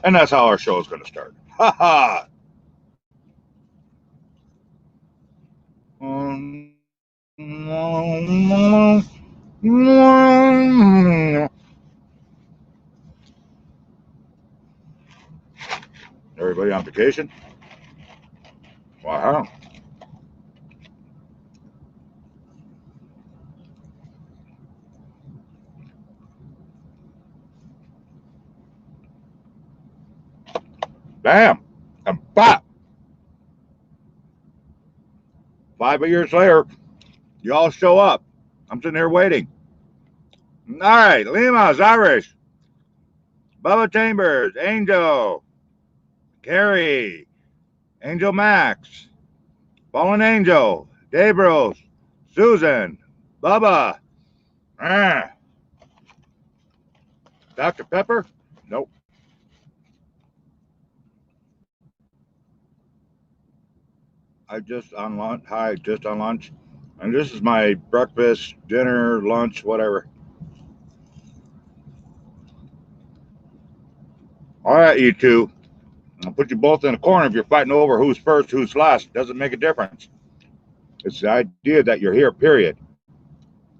And that's how our show is going to start. Ha ha! Everybody on vacation? Wow. Bam! And bop! 5 years later, you all show up. I'm sitting here waiting. All right, Lima's Irish. Bubba Chambers, Angel, Carrie, Angel Max, Fallen Angel, Dabros, Susan, Bubba, ah, Dr. Pepper? Nope. I just on lunch. Hi, just on lunch. And this is my breakfast, dinner, lunch, whatever. All right, you two. I'll put you both in a corner if you're fighting over who's first, who's last. Doesn't make a difference. It's the idea that you're here, period.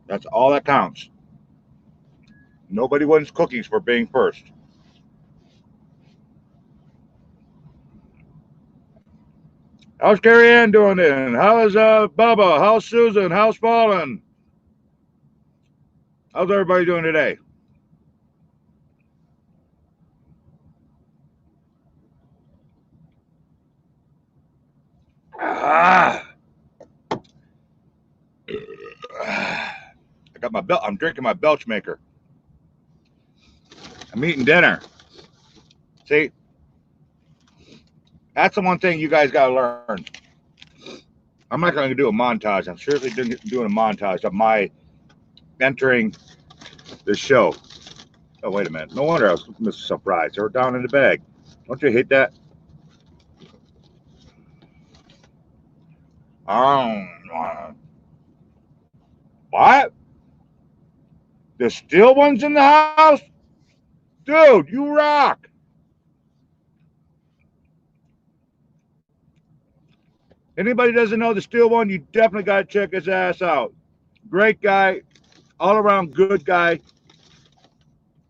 That's all that counts. Nobody wins cookies for being first. How's Carrie Ann doing then? How's Bubba? How's Susan? How's Fallen? How's everybody doing today? Ah, I got my belt. I'm drinking my belch maker. I'm eating dinner. See, that's the one thing you guys got to learn. I'm not going to do a montage. I'm seriously doing a montage of my entering this show. Oh, wait a minute. No wonder I was surprised. They were down in the bag. Don't you hate that? What? The steel ones in the house? Dude, you rock. Anybody doesn't know the steel one, you definitely got to check his ass out. Great guy, all around good guy.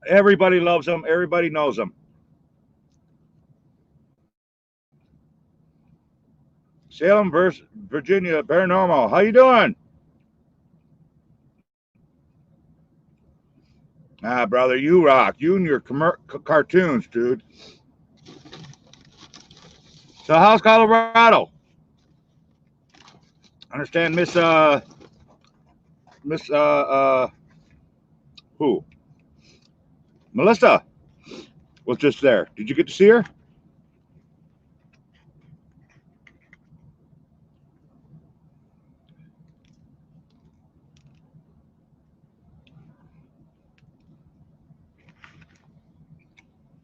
Everybody loves him. Everybody knows him. Salem versus Virginia Paranormal. How you doing? Ah, brother, you rock. You and your cartoons, dude. So how's Colorado? I understand Miss who? Melissa was just there. Did you get to see her?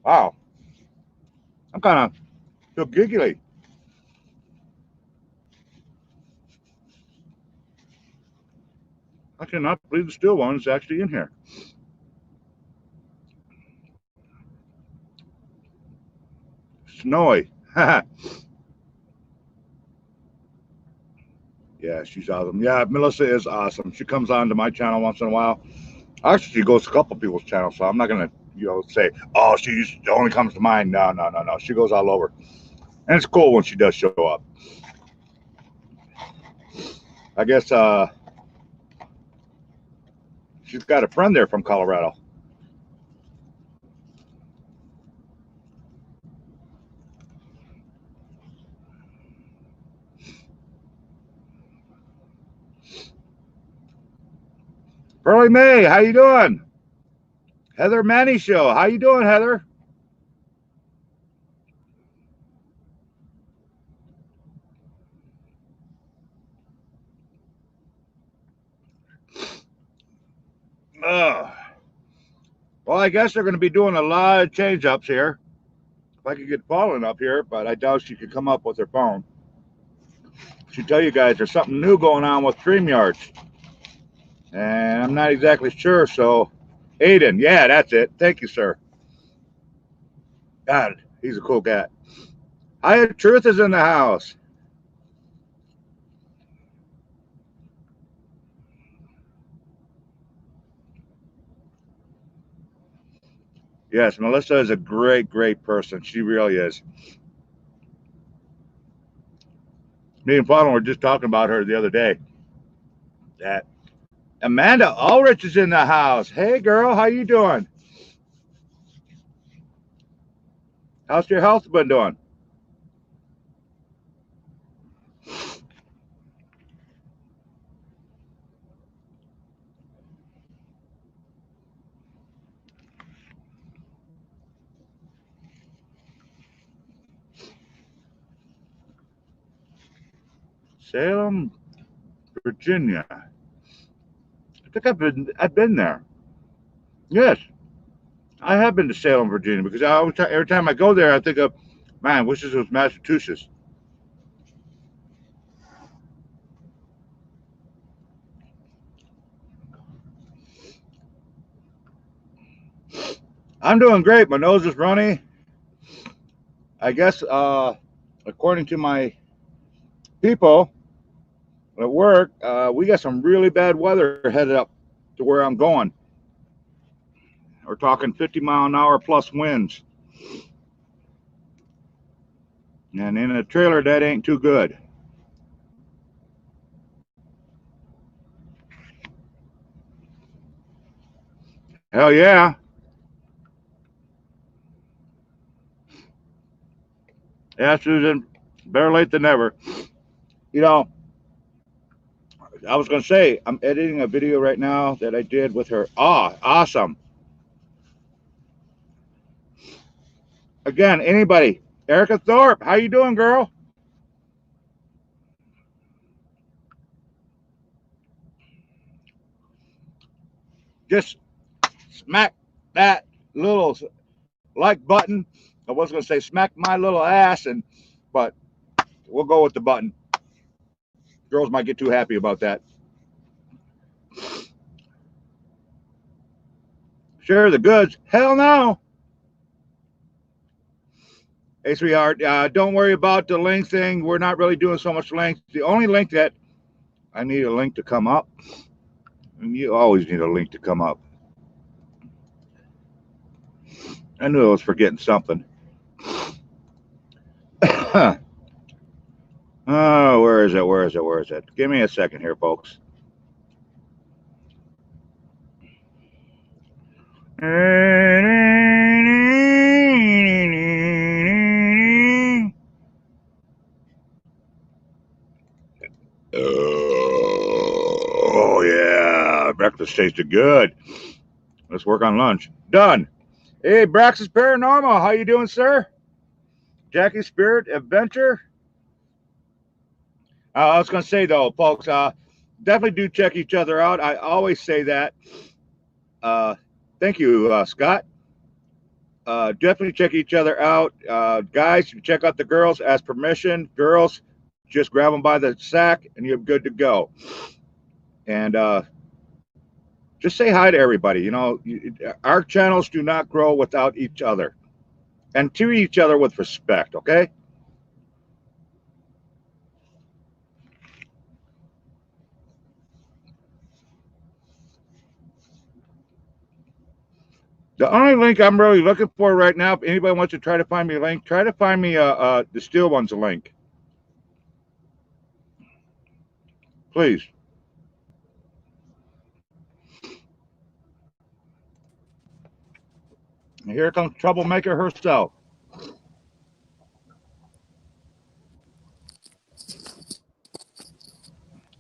Wow. I'm kind of feel giggly. I cannot believe the steel one is actually in here. Snowy. Yeah, she's awesome. Yeah, Melissa is awesome. She comes on to my channel once in a while. Actually, she goes to a couple people's channels, so I'm not gonna, say, oh, she only comes to mine. No, no, no, no. She goes all over, and it's cool when she does show up. I guess she's got a friend there from Colorado. Pearly May, how you doing? Heather Manny Show, how you doing, Heather? Uh, well, I guess they're going to be doing a lot of change ups here. If I could get Fallen up here, but I doubt she could come up with her phone. She tell you guys there's something new going on with StreamYards, and I'm not exactly sure. So, Aiden, yeah, that's it. Thank you, sir. God, he's a cool cat. Hi, Truth is in the house. Yes, Melissa is a great, great person. She really is. Me and Fawn were just talking about her the other day. That Amanda Ulrich is in the house. Hey, girl, how you doing? How's your health been doing? Salem, Virginia. I think I've been there. Yes, I have been to Salem, Virginia, because I always every time I go there, I think of, man, wish this was Massachusetts. I'm doing great. My nose is runny. I guess, according to my people at work, we got some really bad weather headed up to where I'm going. We're talking 50-mile-an-hour plus winds, and in a trailer that ain't too good. Hell yeah. Yeah, Susan, better late than never. You know, I was going to say, I'm editing a video right now that I did with her. Ah, awesome. Again, anybody. Erica Thorpe, how you doing, girl? Just smack that little like button. I was going to say smack my little ass, but we'll go with the button. Girls might get too happy about that. Share the goods? Hell no. Hey, sweetheart, don't worry about the link thing. We're not really doing so much link. The only link that I need a link to come up, and you always need a link to come up. I knew I was forgetting something. Oh, where is it? Where is it? Where is it? Give me a second here, folks. Oh yeah, breakfast tasted good. Let's work on lunch. Done. Hey, Braxis Paranormal, how you doing, sir? Jackie Spirit Adventure. I was going to say though, folks, definitely do check each other out. I always say that. Uh, Thank you, Scott. Definitely check each other out, guys. Check out the girls. Ask permission. Girls, just grab them by the sack, and you're good to go. And just say hi to everybody. You know, our channels do not grow without each other, and treat each other with respect. Okay. The only link I'm really looking for right now, if anybody wants to try to find me a link, try to find me the Steel Ones link, please. And here comes Troublemaker herself.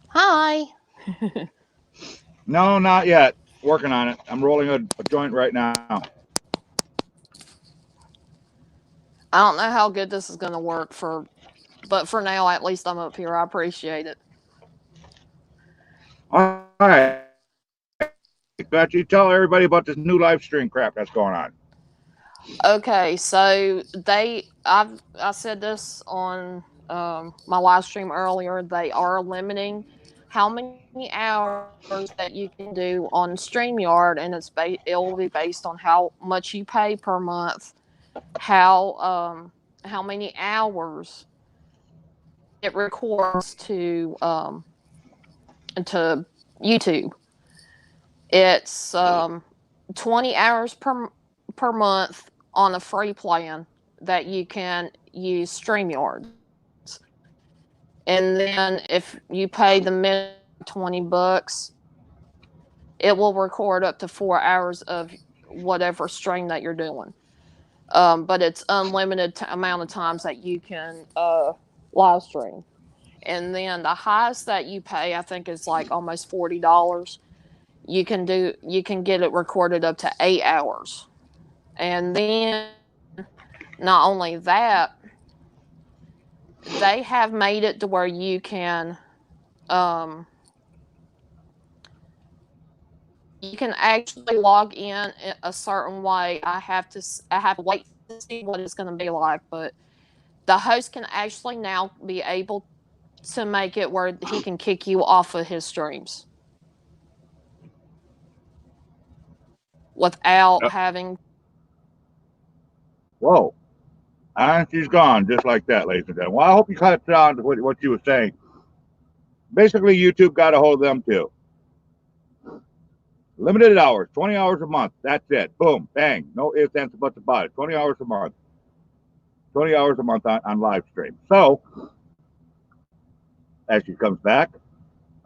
Hi. No, not yet. Working on it. I'm rolling a joint right now. I don't know how good this is going to work but for now, at least I'm up here. I appreciate it. All right. Got you tell everybody about this new live stream crap that's going on. Okay, so I said this on my live stream earlier. They are limiting how many hours that you can do on StreamYard, and it'll be based on how much you pay per month. how many hours it records to YouTube. It's 20 hours per month on a free plan that you can use StreamYard. And then if you pay the minimum $20, it will record up to 4 hours of whatever stream that you're doing. But it's unlimited amount of times that you can live stream. And then the highest that you pay, I think, is like almost $40. You can get it recorded up to 8 hours. And then not only that, they have made it to where you can actually log in a certain way. I have to wait to see what it's going to be like, but the host can actually now be able to make it where he can kick you off of his streams without having. Whoa. And she's gone just like that, ladies and gentlemen. Well, I hope you caught on to what you were saying. Basically, YouTube got a hold of them too. Limited hours, 20 hours a month. That's it. Boom, bang. No ifs, ands, or buts about it. 20 hours a month. 20 hours a month on live stream. So, as she comes back,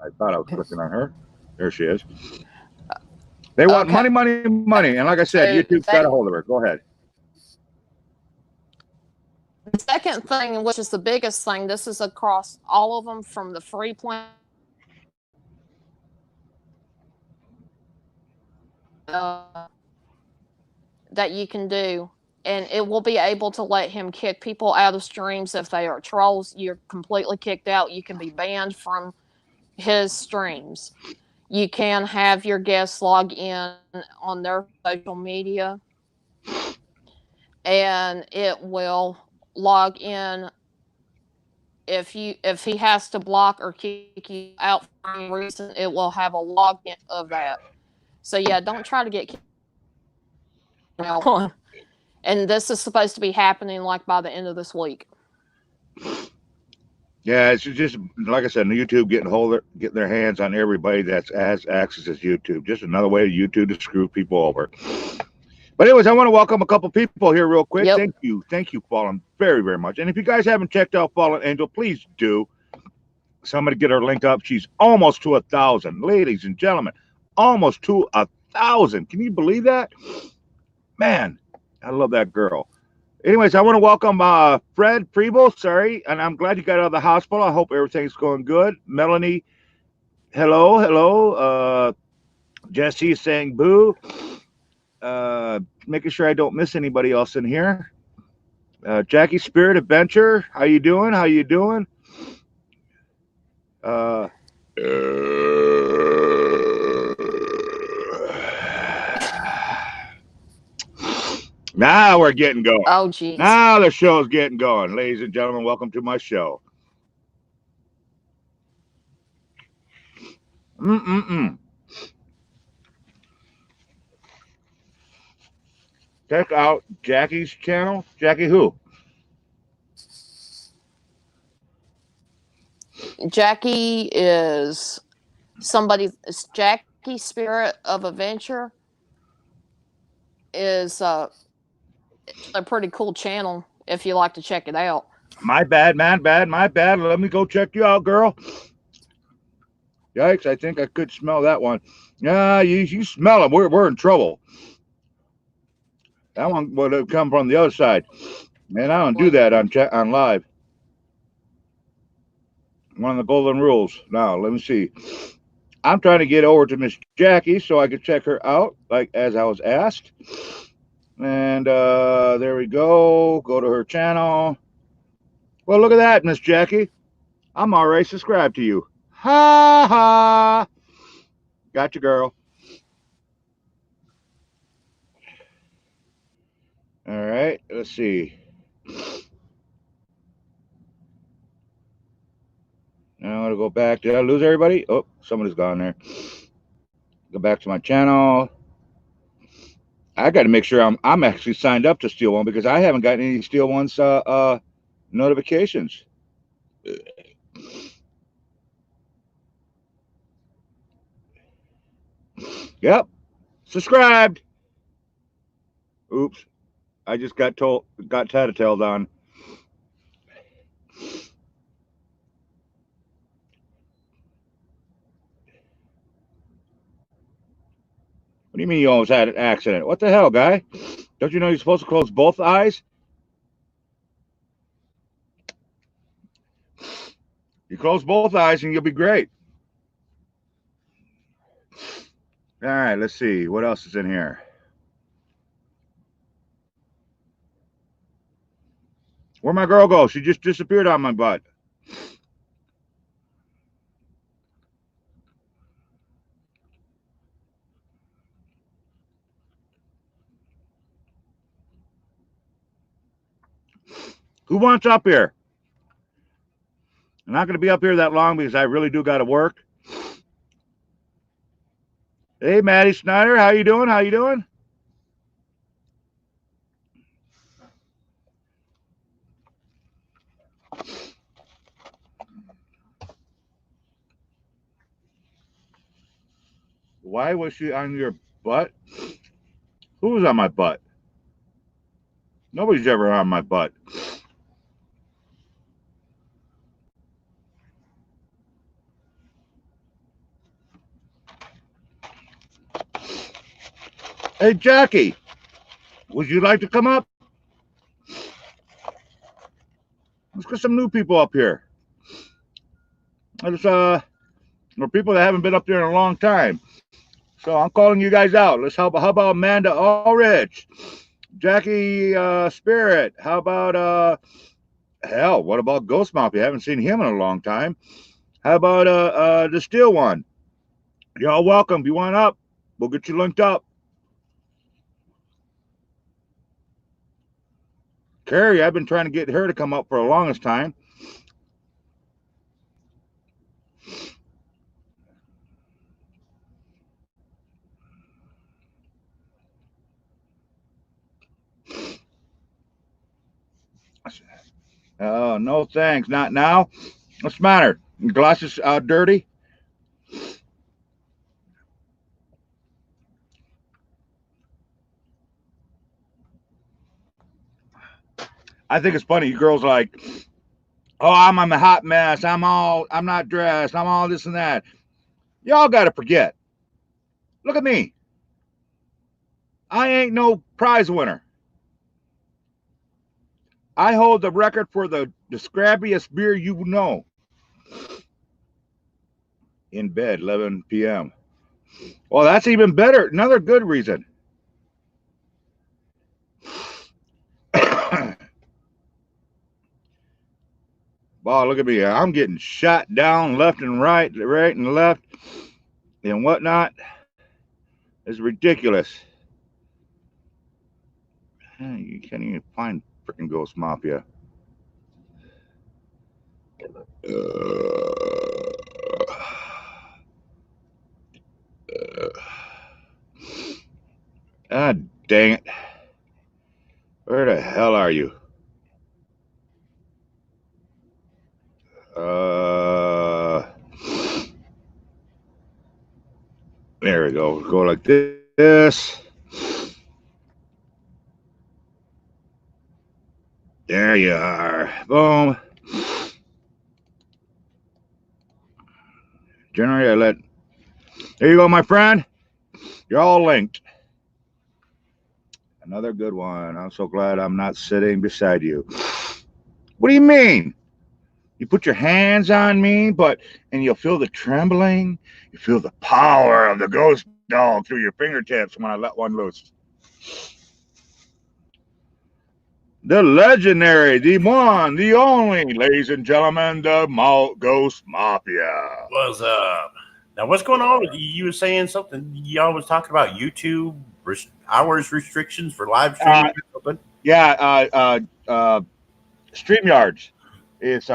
I thought I was clicking on her. There she is. They want money, money, money. And like I said, YouTube's got a hold of her. Go ahead. The second thing, which is the biggest thing, this is across all of them from the free plan that you can do. And it will be able to let him kick people out of streams if they are trolls. You're completely kicked out. You can be banned from his streams. You can have your guests log in on their social media, and it will log in if he has to block or kick you out for any reason. It will have a login of that. So yeah, don't try to get kicked out. And this is supposed to be happening like by the end of this week. Yeah, it's just like I said, YouTube getting their hands on everybody that has access to YouTube. Just another way of YouTube to screw people over. But anyways, I want to welcome a couple people here real quick. Yep. Thank you, Fallen, very, very much. And if you guys haven't checked out Fallen Angel, please do. Somebody get her link up. She's almost to 1,000, ladies and gentlemen, almost to 1,000. Can you believe that? Man, I love that girl. Anyways, I want to welcome Fred Preble, sorry, and I'm glad you got out of the hospital. I hope everything's going good. Melanie, hello. Jesse is saying boo. Making sure I don't miss anybody else in here. Jackie Spirit Adventure, how you doing? Now we're getting going. Oh, geez. Now the show's getting going. Ladies and gentlemen, welcome to my show. Check out Jackie's channel. Jackie who? Jackie is Jackie Spirit of Adventure is a pretty cool channel if you like to check it out. My bad, man. My bad. Let me go check you out, girl. Yikes, I think I could smell that one. Yeah, you smell them. We're in trouble. That one would have come from the other side. Man, I don't do that on live. One of the golden rules. Now, let me see. I'm trying to get over to Miss Jackie so I could check her out, like as I was asked. And there we go. Go to her channel. Well, look at that, Miss Jackie. I'm already subscribed to you. Ha ha. Gotcha, girl. All right, let's see. Now I'm gonna go back. Did I lose everybody? Oh, somebody's gone there. Go back to my channel. I got to make sure I'm actually signed up to Steel One because I haven't gotten any Steel One's notifications. Yep, subscribed. Oops, I just got tattletales on. What do you mean you almost had an accident? What the hell, guy? Don't you know you're supposed to close both eyes? You close both eyes and you'll be great. All right, let's see. What else is in here? Where'd my girl go? She just disappeared on my butt. Who wants up here? I'm not going to be up here that long because I really do got to work. Hey, Maddie Snyder, how you doing? How you doing? Why was she on your butt? Who was on my butt? Nobody's ever on my butt. Hey, Jackie, would you like to come up? Let's get some new people up here. There's or people that haven't been up there in a long time. So I'm calling you guys out. How about Amanda Ulrich, Jackie Spirit? How about hell? What about Ghost Mafia? I haven't seen him in a long time. How about the Steel One? Y'all welcome. If you want up, we'll get you linked up. Carrie, I've been trying to get her to come up for the longest time. Oh, no thanks. Not now. What's the matter? Your glasses dirty? I think it's funny. You girls like, oh, I'm a hot mess. I'm not dressed. I'm all this and that. Y'all got to forget. Look at me. I ain't no prize winner. I hold the record for the scrabbiest beer you know. In bed, 11 p.m. Well, that's even better. Another good reason. Wow, look at me. I'm getting shot down left and right and left, and whatnot. It's ridiculous. You can't even find freaking Ghost Mafia. God dang it. Where the hell are you? There we go. Go like this. There you are. Boom. Generate. There you go, my friend. You're all linked. Another good one. I'm so glad I'm not sitting beside you. What do you mean? You put your hands on me, and you'll feel the trembling. You feel the power of the ghost dog through your fingertips when I let one loose. The legendary, the one, the only, ladies and gentlemen, the Ghost Mafia. What's up? Now, what's going on? You were saying something. Y'all was talking about YouTube hours restrictions for live streaming. Yeah, StreamYards is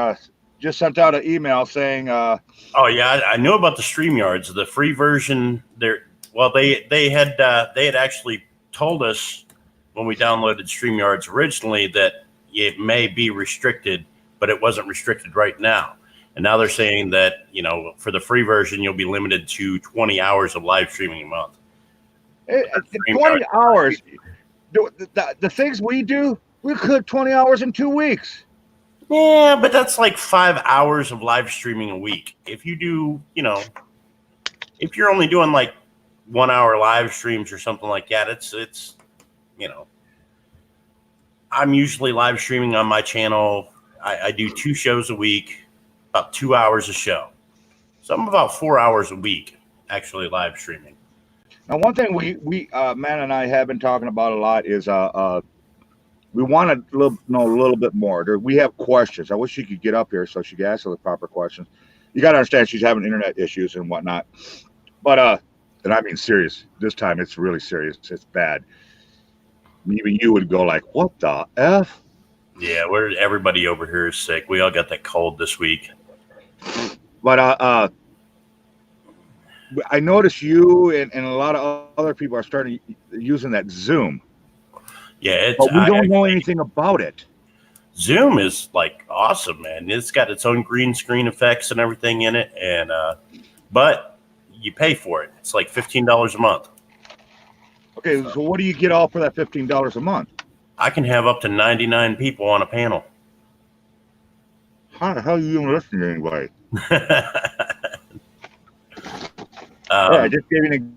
just sent out an email saying. Oh yeah, I knew about the StreamYards, the free version. They had actually told us when we downloaded StreamYards originally that it may be restricted, but it wasn't restricted right now. And now they're saying that, for the free version, you'll be limited to 20 hours of live streaming a month. 20 hours. The things we do, we could 20 hours in 2 weeks. Yeah, but that's like 5 hours of live streaming a week. If you do, if you're only doing like 1 hour live streams or something like that, it's I'm usually live streaming on my channel. I do 2 shows a week, about 2 hours a show. So I'm about 4 hours a week actually live streaming. Now, one thing we Matt and I have been talking about a lot is we want to know a little bit more. We have questions. I wish she could get up here so she could ask the proper questions. You got to understand she's having internet issues and whatnot. But and I mean serious. This time it's really serious. It's bad. Even you would go like, "What the F?" Yeah, everybody over here is sick. We all got that cold this week. But I noticed you and a lot of other people are starting using that Zoom. Yeah, but we don't know anything about it. Zoom is like awesome, man. It's got its own green screen effects and everything in it, and but you pay for it. It's like $15 a month. Okay, so what do you get all for that $15 a month? I can have up to 99 people on a panel. How the hell are you even listening to anybody? I just gave you an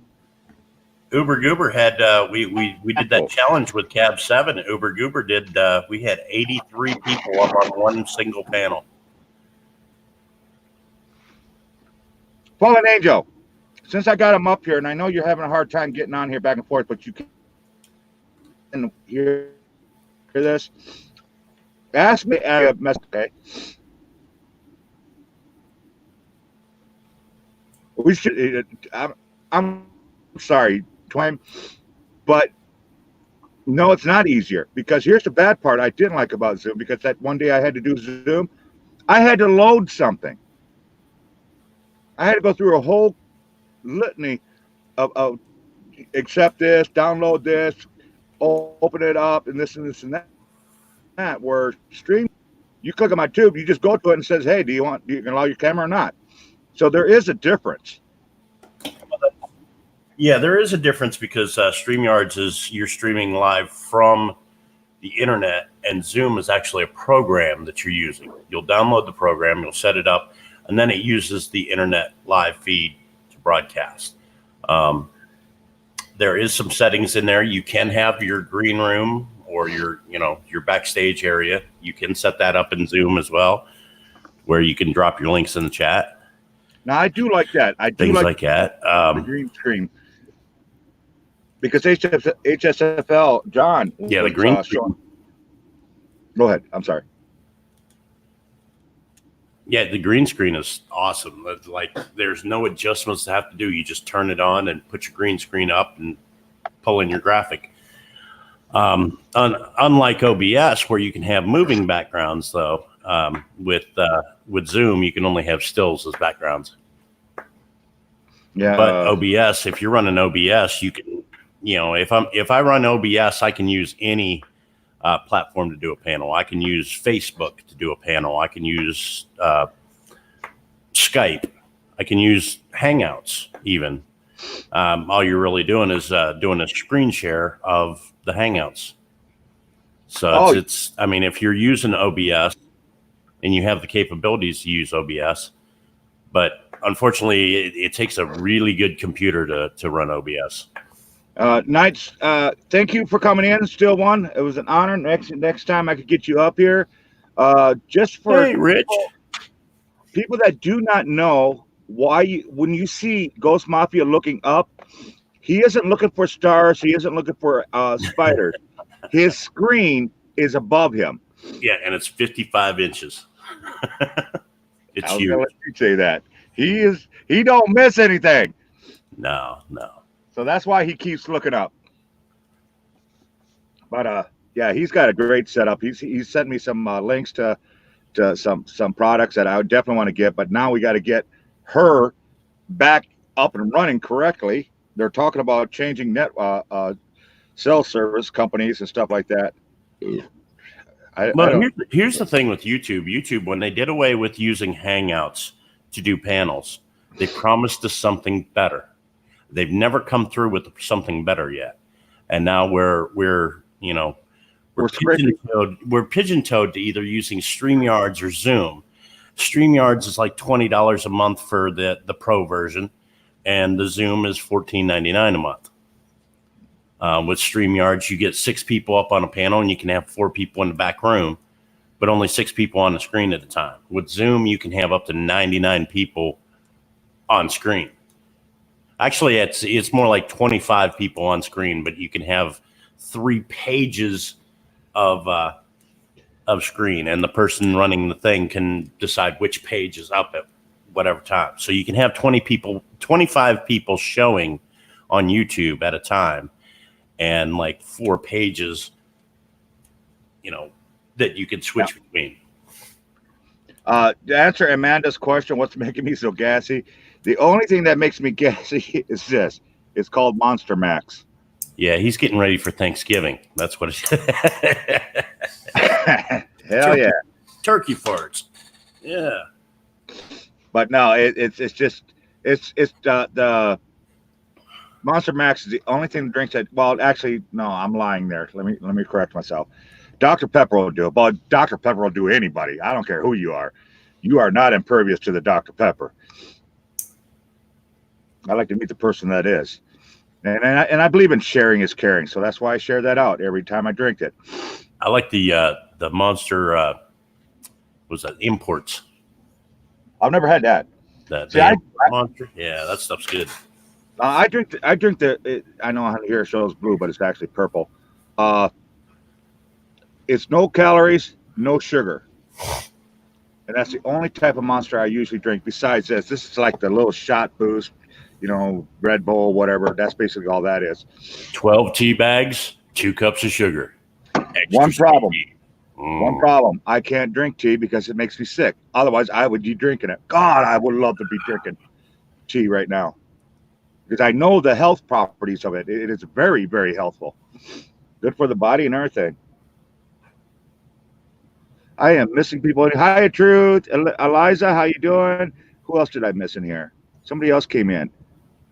Uber Goober had we did that challenge with Cab 7. Uber Goober did we had 83 people up on one single panel. Fallen Angel, since I got him up here, and I know you're having a hard time getting on here back and forth, but you can hear this. Ask me okay. We should. I'm sorry, Twain, but no, it's not easier, because here's the bad part I didn't like about Zoom, because that one day I had to do Zoom, I had to load something. I had to go through a whole litany of accept this, download this, open it up, and this and this and that. Where stream, you click on my tube, you just go to it and it says, hey, do you can allow your camera or not? So there is a difference. Yeah, there is a difference, because StreamYards is you're streaming live from the internet, and Zoom is actually a program that you're using. You'll download the program, you'll set it up, and then it uses the internet live feed to broadcast. There is some settings in there. You can have your green room or your backstage area. You can set that up in Zoom as well, where you can drop your links in the chat. Now, I do like that. I do things like that. The green screen. Because HSFL, John. Yeah, the green screen. Go ahead. I'm sorry. Yeah, the green screen is awesome. Like, there's no adjustments to have to do. You just turn it on and put your green screen up and pull in your graphic. Unlike OBS, where you can have moving backgrounds, though, with Zoom, you can only have stills as backgrounds. Yeah. But OBS, if you're running OBS, you can, if I run OBS, I can use any platform to do a panel. I can use Facebook to do a panel. I can use Skype. I can use Hangouts even. All you're really doing is doing a screen share of the Hangouts. So it's I mean, if you're using OBS and you have the capabilities to use OBS, but unfortunately it takes a really good computer to run OBS. Knights, thank you for coming in. Still one. It was an honor. Next time I could get you up here. Just for Rich, people that do not know why, when you see Ghost Mafia looking up, he isn't looking for stars. He isn't looking for spiders. His screen is above him. Yeah, and it's 55 inches. It's huge. huge. Let you say that. He don't miss anything. No. So that's why he keeps looking up. But yeah, he's got a great setup. He's sent me some links to some products that I would definitely want to get. But now we got to get her back up and running correctly. They're talking about changing cell service companies and stuff like that. I Well, don't, here's the thing with YouTube. YouTube, when they did away with using Hangouts to do panels, they promised us something better. They've never come through with something better yet, and now we're pigeon-toed to either using StreamYards or Zoom. StreamYards is like $20 a month for the pro version, and the Zoom is $14.99 a month. With StreamYards, you get 6 people up on a panel, and you can have 4 people in the back room, but only 6 people on the screen at a time. With Zoom, you can have up to 99 people on screen. Actually, it's more like 25 people on screen, but you can have 3 pages of screen, and the person running the thing can decide which page is up at whatever time. So you can have 25 people showing on YouTube at a time, and like 4 pages, that you can switch between. to answer Amanda's question, what's making me so gassy? The only thing that makes me gassy is this. It's called Monster Max. Yeah, he's getting ready for Thanksgiving. That's what it Hell yeah. Turkey farts. Yeah. But no, it's the Monster Max is the only thing that drinks that. Well, actually, no, I'm lying there. Let me correct myself. Dr. Pepper will do it, but Dr. Pepper will do anybody. I don't care who you are. You are not impervious to the Dr. Pepper. I like to meet the person that is, and I believe in sharing is caring. So that's why I share that out every time I drink it. I like the Monster. Was that imports? I've never had that. That See, I Monster. Yeah, that stuff's good. I drink the. I know on here it shows blue, but it's actually purple. It's no calories, no sugar, and that's the only type of Monster I usually drink. Besides this is like the little shot boost, Red Bull, whatever. That's basically all that is. 12 tea bags, 2 cups of sugar. Extra One problem. One Mm. problem. I can't drink tea because it makes me sick. Otherwise, I would be drinking it. God, I would love to be drinking tea right now because I know the health properties of it. It is very, very healthful. Good for the body and everything. I am missing people. Hi, Truth. Eliza, how you doing? Who else did I miss in here? Somebody else came in.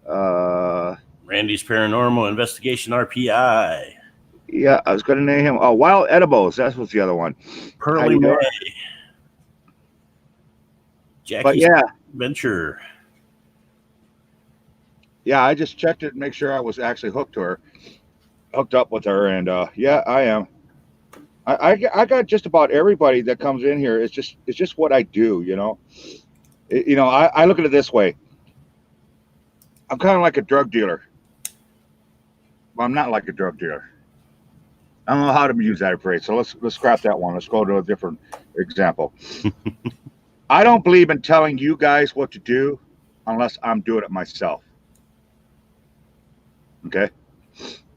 Randy's Paranormal Investigation RPI. Yeah, I was going to name him. Oh, Wild Edibles. That's what's the other one. Pearly May. Jackie's But yeah, Venture. yeah, I just checked it and make sure I was actually hooked up with her, and yeah, I am. I got just about everybody that comes in here. It's just what I do, I look at it this way. I'm kind of like a drug dealer. Well, I'm not like a drug dealer. I don't know how to use that phrase, so let's scrap that one. Let's go to a different example. I don't believe in telling you guys what to do unless I'm doing it myself. Okay.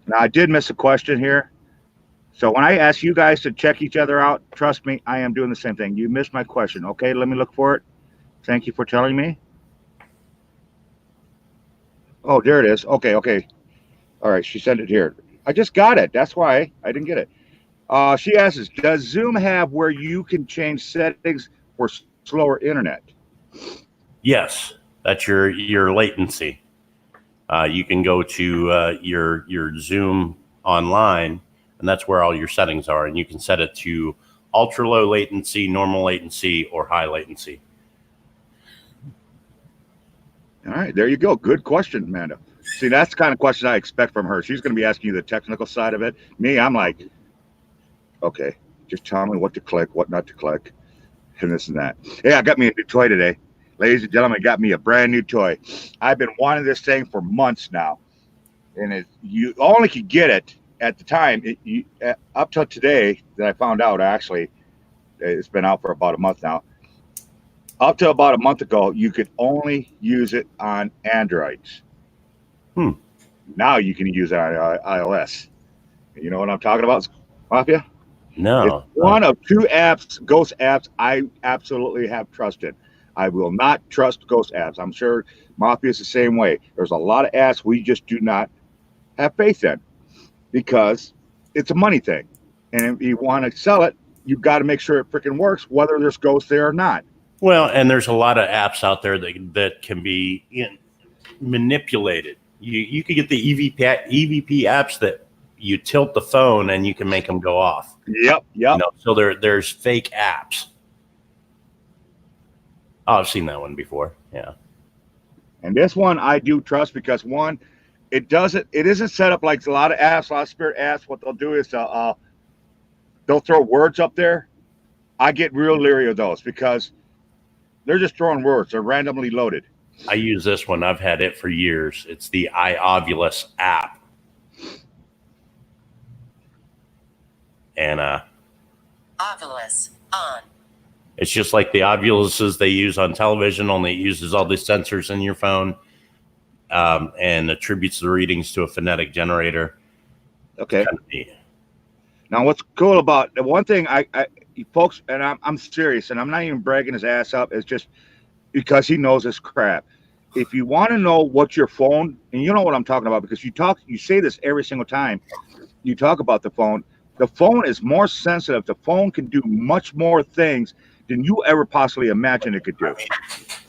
Now I did miss a question here. So when I ask you guys to check each other out, trust me, I am doing the same thing. You missed my question. Okay, let me look for it. Thank you for telling me. Oh, there it is. Okay. All right, she sent it here. I just got it. That's why I didn't get it. She asks, does Zoom have where you can change settings for slower internet? Yes, that's your latency. You can go to your Zoom online, and that's where all your settings are, and you can set it to ultra low latency, normal latency, or high latency. All right, there you go. Good question, Amanda. See, that's the kind of question I expect from her. She's going to be asking you the technical side of it. Me, I'm like, okay, just tell me what to click, what not to click, and this and that. Hey, I got me a new toy today. Ladies and gentlemen, I got me a brand new toy. I've been wanting this thing for months now, and you only could get it at the time. Up till today that I found out, actually, it's been out for about a month now. Up to about a month ago, you could only use it on Androids. Now you can use it on iOS. You know what I'm talking about, Mafia? No. It's one of 2 apps, ghost apps, I absolutely have trusted. I will not trust ghost apps. I'm sure Mafia is the same way. There's a lot of apps we just do not have faith in. because it's a money thing. And if you want to sell it, you've got to make sure it freaking works, whether there's ghosts there or not. Well, and there's a lot of apps out there that can be manipulated. You could get the EVP apps that you tilt the phone and you can make them go off. Yep. So there's fake apps. Oh, I've seen that one before. Yeah. And this one I do trust because one, it isn't set up like a lot of apps, a lot of spirit apps. What they'll do is they'll throw words up there. I get real leery of those because they're just throwing words. They're randomly loaded. I use this one. I've had it for years. It's the iOvulus app. And Ovilus on. It's just like the Ovuluses they use on television, only it uses all the sensors in your phone and attributes the readings to a phonetic generator. Okay. Kind of neat. Now, what's cool about the one thing I folks, and I'm serious, and I'm not even bragging his ass up. It's just because he knows this crap. If you want to know what your phone, and you know what I'm talking about, because you say this every single time you talk about the phone. The phone is more sensitive. The phone can do much more things than you ever possibly imagined it could do.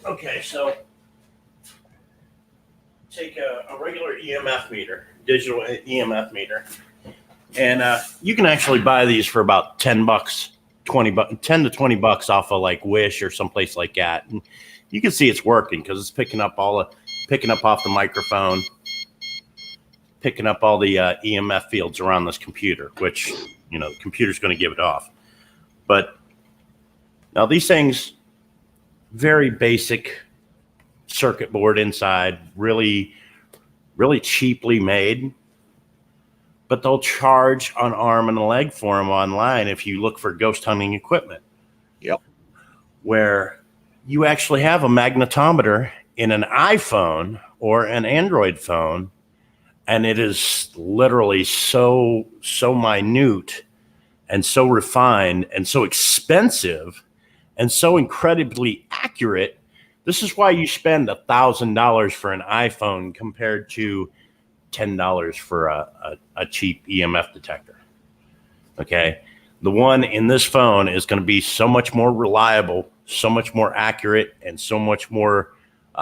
Okay, so take a regular EMF meter, digital EMF meter, and you can actually buy these for about $10, $10 to $20 off of like Wish or someplace like that. And you can see it's working because it's picking up off the microphone, picking up all the EMF fields around this computer, which, the computer's going to give it off. But now these things, very basic circuit board inside, really, really cheaply made, but they'll charge an arm and a leg for them online if you look for ghost hunting equipment. Yep. Where you actually have a magnetometer in an iPhone or an Android phone, and it is literally so minute and so refined and so expensive and so incredibly accurate. This is why you spend $1,000 for an iPhone compared to $10 for a cheap EMF detector. Okay. The one in this phone is going to be so much more reliable, so much more accurate, and so much more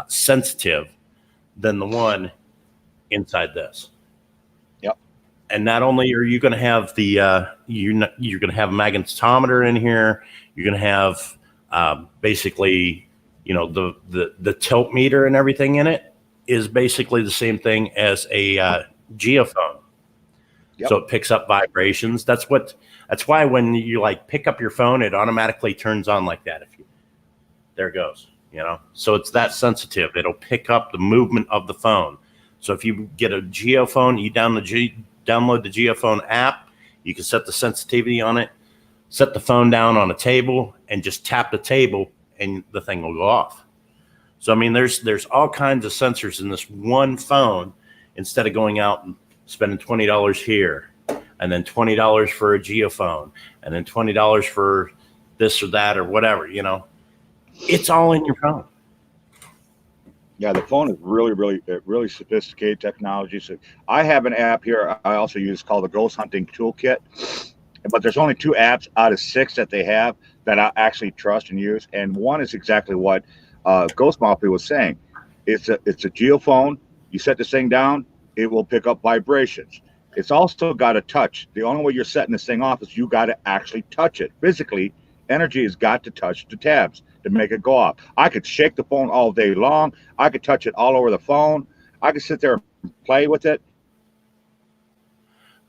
sensitive than the one inside this. Yep. And not only are you going to have you're going to have a magnetometer in here, you're going to have basically, the tilt meter and everything in it is basically the same thing as a geophone. Yep. So it picks up vibrations. That's why when you like pick up your phone, it automatically turns on like that. There it goes, So it's that sensitive. It'll pick up the movement of the phone. So if you get a geophone, you download the geophone app, you can set the sensitivity on it, set the phone down on a table, and just tap the table, and the thing will go off. So I mean, there's all kinds of sensors in this one phone. Instead of going out and spending $20 here, and then $20 for a geophone, and then $20 for this or that or whatever, it's all in your phone. Yeah, the phone is really sophisticated technology. So I have an app here I also use called the Ghost Hunting Toolkit, but there's only 2 apps out of 6 that they have that I actually trust and use, and one is exactly what Ghost Moppy was saying. It's a geophone. You set this thing down, it will pick up vibrations. It's also got a touch. The only way you're setting this thing off is you got to actually touch it physically. Energy has got to touch the tabs to make it go off. I could shake the phone all day long. I could touch it all over the phone. I could sit there and play with it.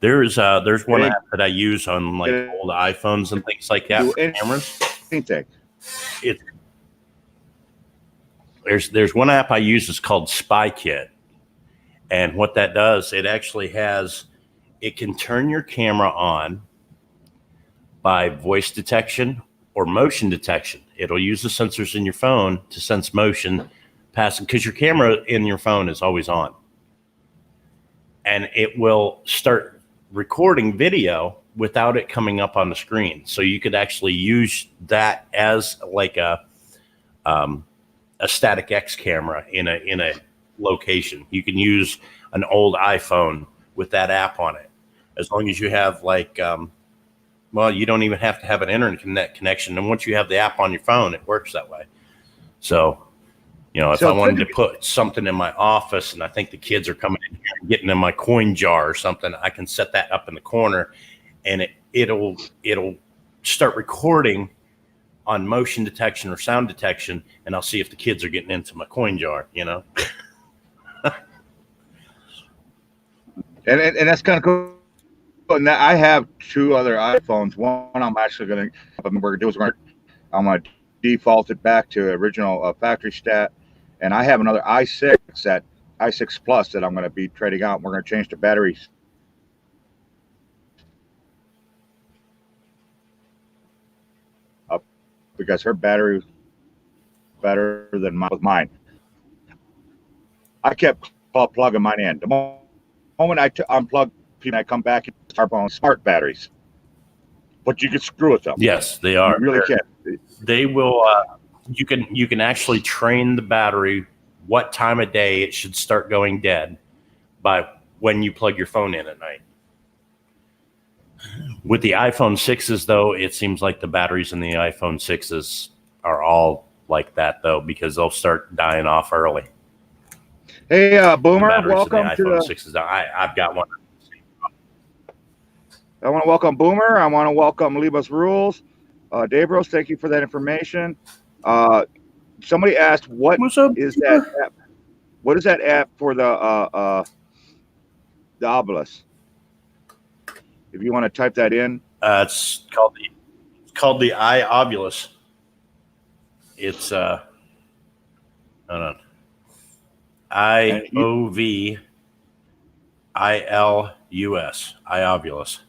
There's one app that I use on like old iPhones and things like that for cameras. Anything. There's one app I use. It's called SpyKit, and what that does, it can turn your camera on by voice detection or motion detection. It'll use the sensors in your phone to sense motion passing, because your camera in your phone is always on, and it will start recording video without it coming up on the screen. So you could actually use that as like a Static X camera in a location. You can use an old iPhone with that app on it. as long as you have like, well, you don't even have to have an internet connection. And once you have the app on your phone, it works that way. So, you know, if I wanted to put something in my office and I think the kids are coming in here and getting in my coin jar or something, I can set that up in the corner and it'll start recording on motion detection or sound detection, and I'll see if the kids are getting into my coin jar, you know? And that's kind of cool. And I have 2 other iPhones. One I'm actually going to, I'm going to default it back to original factory stat. And I have another i6 Plus that I'm going to be trading out. We're going to change the batteries. Up because her battery better than mine. I kept plugging mine in. The moment I unplug, I come back and start on smart batteries. But you can screw with them. Yes, they are. You really can. They will. You can actually train the battery what time of day it should start going dead by when you plug your phone in at night. With the iPhone 6s, though, it seems like the batteries in the iPhone 6s are all like that, though, because they'll start dying off early. Hey, Boomer, welcome to the iPhone 6s. I've got one. I want to welcome Boomer. I want to welcome Libas Rules. Davros, thank you for that information. Somebody asked, what is that app? What is that app for the Obelisk? If you want to type that in, it's called the iObulus. It's hold on, IOVILUS, iObulus.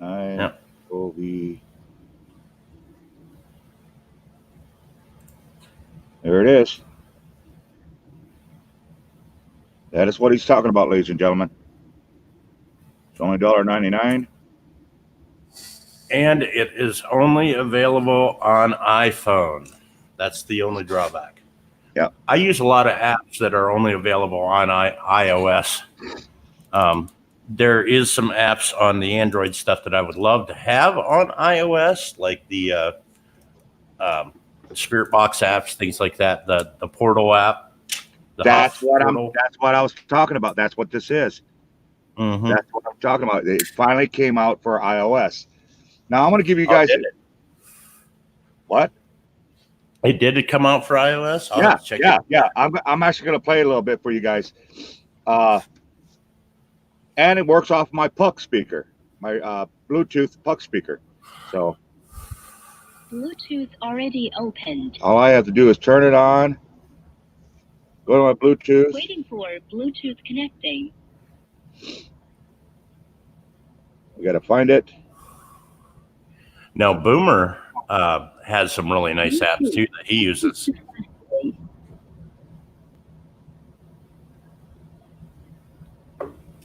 IOV. There it is. That is what he's talking about, ladies and gentlemen. It's only $1.99. And it is only available on iPhone. That's the only drawback. Yeah. I use a lot of apps that are only available on iOS. There is some apps on the Android stuff that I would love to have on iOS, like the Spirit Box apps, things like that. The Portal app. That's what I was talking about. That's what this is. Mm-hmm. That's what I'm talking about. It finally came out for iOS. Now I'm going to give you guys. What? Did it come out for iOS? Yeah. I'm actually going to play a little bit for you guys. And it works off my Puck speaker, my Bluetooth Puck speaker. So Bluetooth already opened. all I have to do is turn it on. Go to my Bluetooth. Waiting for Bluetooth connecting. We got to find it. Now, Boomer has some really nice apps too that he uses.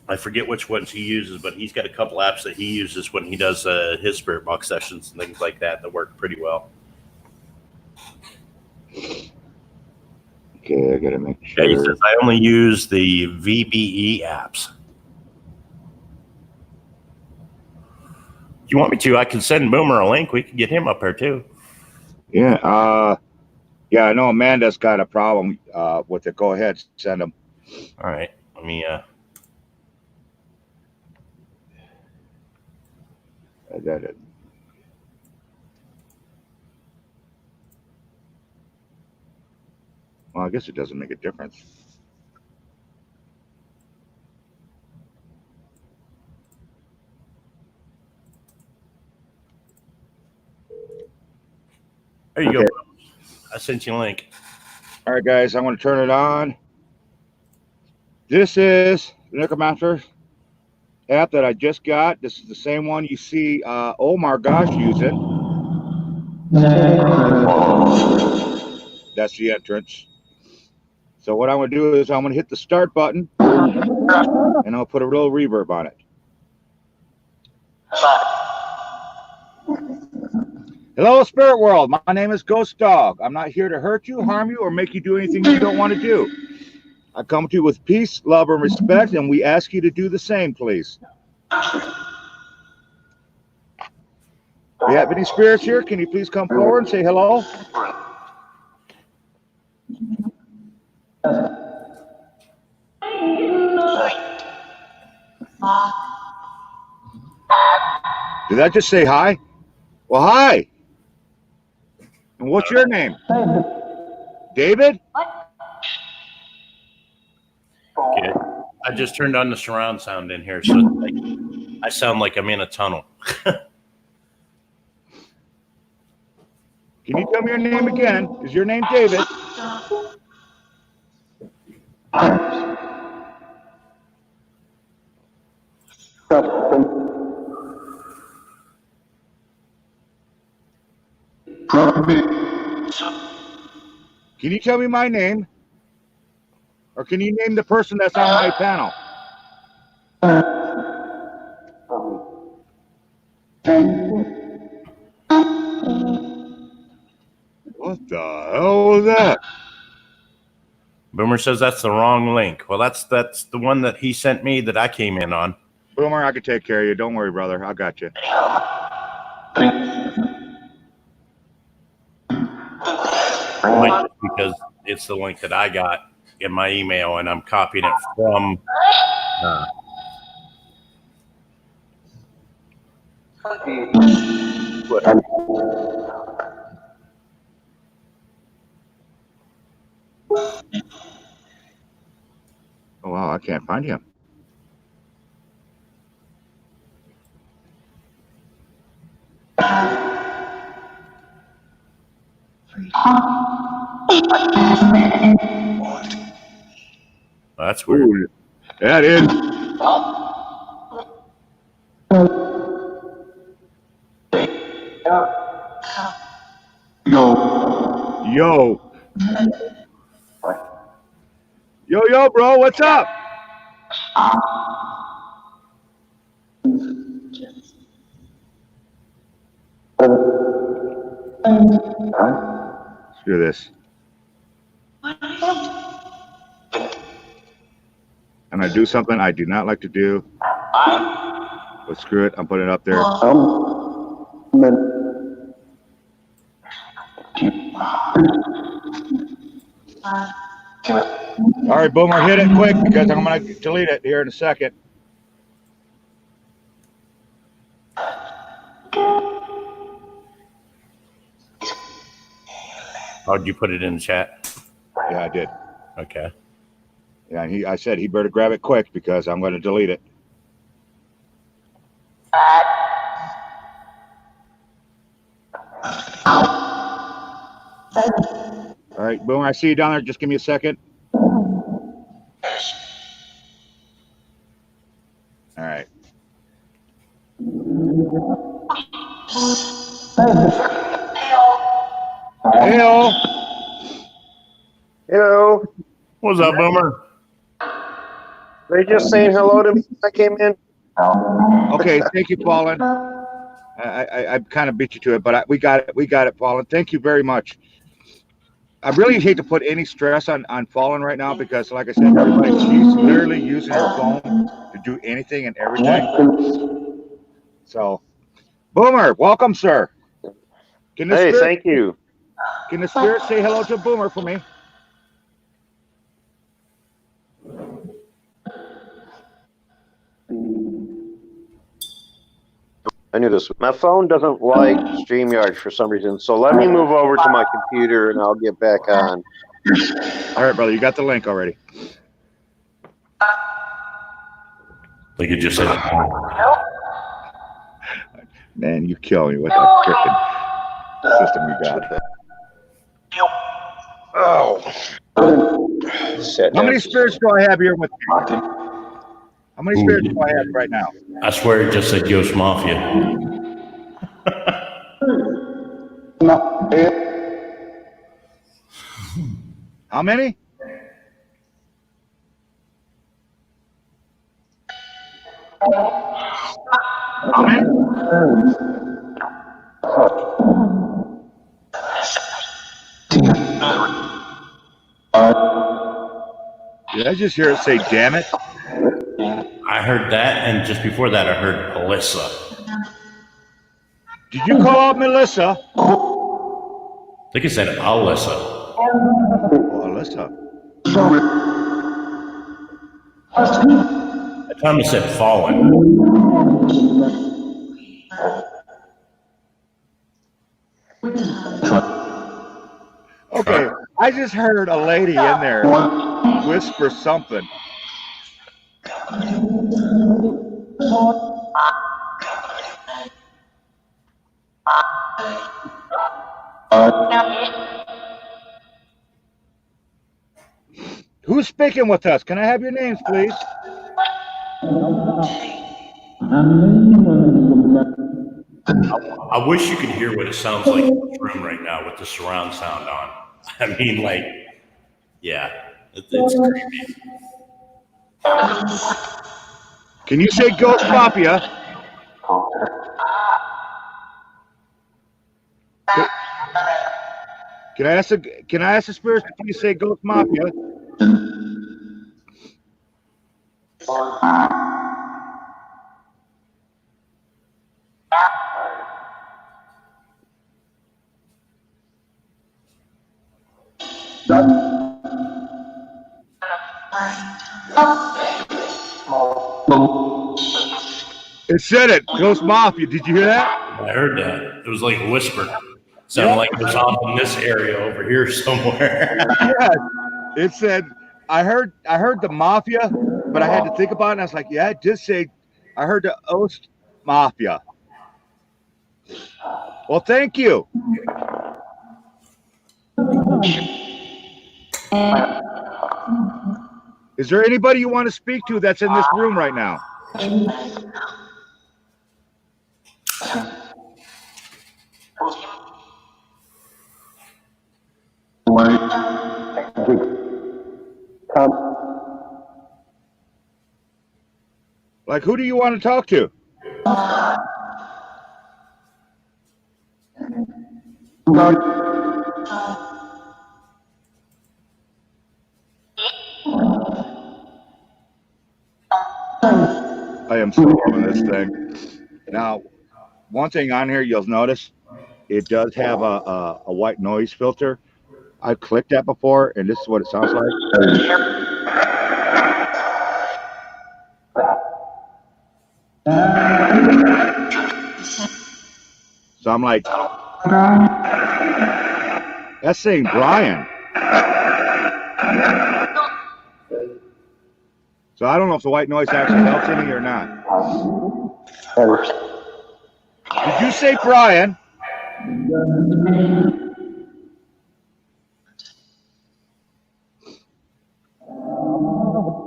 I forget which ones he uses, but he's got a couple apps that he uses when he does his Spirit Box sessions and things like that work pretty well. Okay, I got to make sure. Yeah, he says, I only use the VBE apps. If you want me to, I can send Boomer a link. We can get him up there too. Yeah, I know Amanda's got a problem with it. Go ahead, send him. All right, let me. I got it. Well, I guess it doesn't make a difference. There you Okay. go. I sent you a link. All right, guys, I'm going to turn it on. This is the Necromancer app that I just got. This is the same one you see Omar Gosh using. That's the entrance. So what I'm going to do is I'm going to hit the start button, and I'll put a little reverb on it. Hello, Spirit World. My name is Ghost Dog. I'm not here to hurt you, harm you, or make you do anything you don't want to do. I come to you with peace, love, and respect, and we ask you to do the same, please. Do you have any spirits here? Can you please come forward and say hello? Did that just say hi? Well, hi. And what's your name? David? Okay. I just turned on the surround sound in here, so it's like, I sound like I'm in a tunnel. Can you tell me your name again? Is your name David? Can you tell me my name? Or can you name the person that's on my panel? What the hell was that? Boomer says that's the wrong link. Well, that's the one that he sent me that I came in on. Boomer, I can take care of you. Don't worry, brother. I got you. Like, because it's the link that I got in my email, and I'm copying it from. Oh, wow. I can't find him. That's weird. Ooh, that is. Yo. Yo, bro. What's up? Screw this. And I do something I do not like to do. But screw it. I'm putting it up there. All right, Boomer, hit it quick because I'm going to delete it here in a second. Oh, did you put it in the chat? Yeah, I did. Okay. Yeah, and I said he better grab it quick because I'm going to delete it. All right, Boomer, I see you down there. Just give me a second. All right. Hello. Hello. What's up, Boomer? They just saying hello to me when I came in. Okay, thank you, Paulin. I kind of beat you to it, but we got it. We got it, Paulin. Thank you very much. I really hate to put any stress on Paulin right now because, like I said, everybody, she's literally using her phone to do anything and everything. So, Boomer, welcome, sir. Hey, thank you. Can the spirit say hello to Boomer for me? I knew this. My phone doesn't like StreamYard for some reason, so let me move over to my computer and I'll get back on. All right, brother, you got the link already. Like you just said. Man, you kill me with that freaking system you got. Oh. How many spirits do I have here with me? How many spirits do I have right now? I swear it just said Ghost Mafia. How many? How many? Did I just hear it say, damn it? I heard that, and just before that, I heard Alyssa. Did you call out Melissa? I think it said Alyssa. Oh, Alyssa. At time it said fallen. Okay, I just heard a lady in there whisper something. Who's speaking with us? Can I have your names, please? I wish you could hear what it sounds like in this room right now with the surround sound on. I mean, like, yeah, it's creepy. Can you say Ghost Mafia? Can I ask the spirits to please say Ghost Mafia? It said it, Ghost Mafia. Did you hear that? I heard that. It was like a whisper. Sounded like it was off in this area over here somewhere. Yeah, it said. I heard the Mafia, but I had to think about it. And I was like, yeah, it did say. I heard the Ghost Mafia. Well, thank you. Is there anybody you want to speak to that's in this room right now? Like, who do you want to talk to? I am so loving this thing. Now, one thing on here you'll notice, it does have a white noise filter. I've clicked that before, and this is what it sounds like. So I'm like, that's saying Brian. So I don't know if the white noise actually helps any or not. Did you say Brian?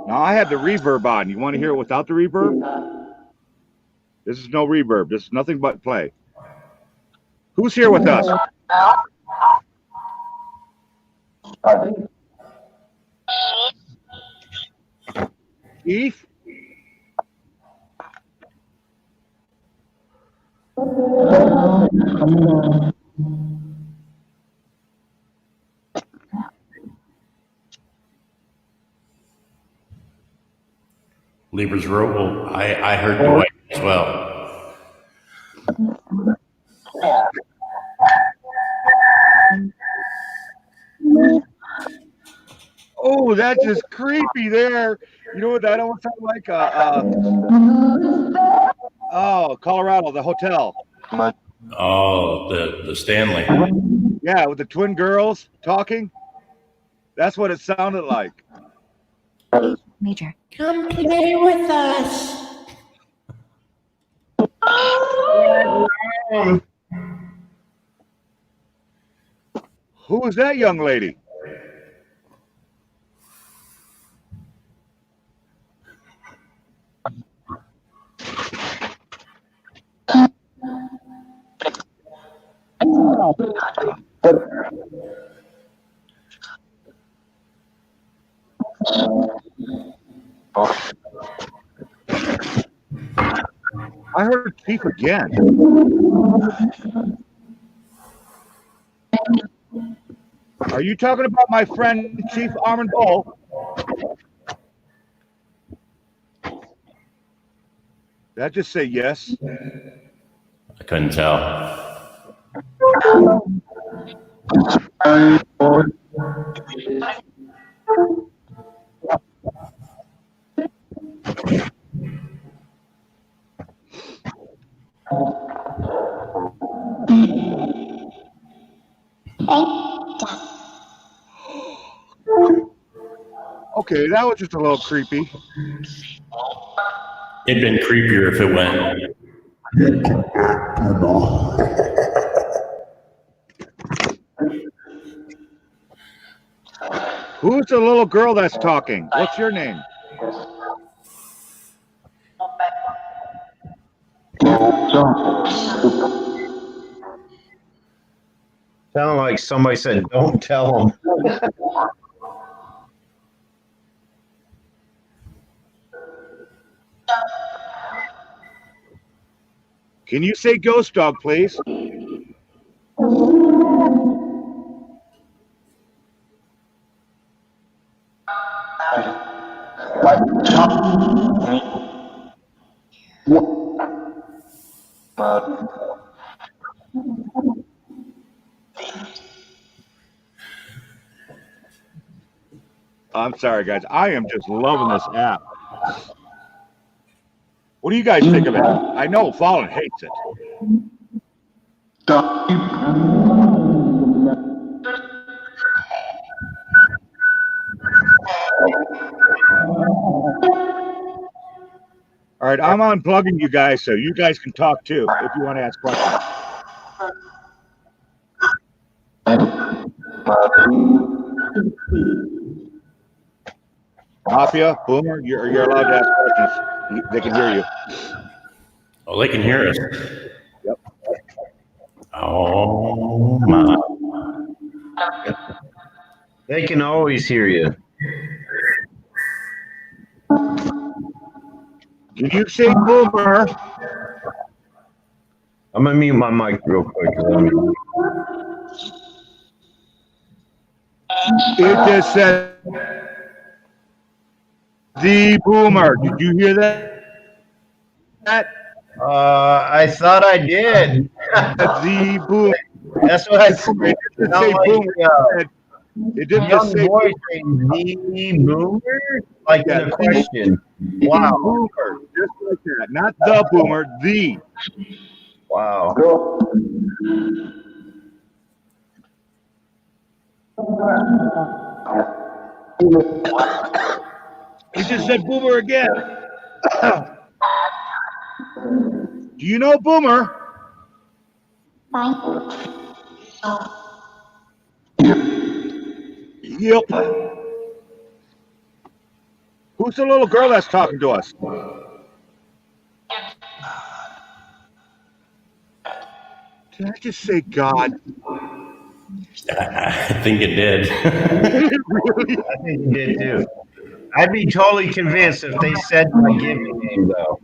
Now I have the reverb on. You want to hear it without the reverb? This is no reverb. This is nothing but play. Who's here with us? Eve? Libra's wrote, well, I heard the white as well. Oh, that's just creepy there. You know what that almost sounds like? Colorado, the hotel. Oh, the Stanley. Yeah, with the twin girls talking. That's what it sounded like. Major. Come play with us. Who is that young lady? I heard Chief again. Are you talking about my friend Chief Armand Bull? Did I just say yes? I couldn't tell. Okay, that was just a little creepy. It'd been creepier if it went. Who's the little girl that's talking? What's your name? Sounded like somebody said, "Don't tell them." Can you say ghost dog, please? I'm sorry, guys. I am just loving this app. What do you guys think of it? I know Fallen hates it. All right, I'm unplugging you guys so you guys can talk too if you want to ask questions. Mafia, Boomer, you're allowed to ask questions. They can hear you. Oh, they can hear us. Yep. Oh my! They can always hear you. Can you say Boomer? I'm gonna mute my mic real quick. It just said the Boomer. Did you hear that? I thought I did. The Boomer. That's what I said. It didn't say Boomer. It didn't just say voice saying the Boomer, like in a question. Wow. Boomer, just like that. Not the Boomer, the. Wow. He just said Boomer again. Do you know Boomer? Yep. Who's the little girl that's talking to us? Did I just say God? I think it did. Really? I think you did too. I'd be totally convinced if they said my given name though.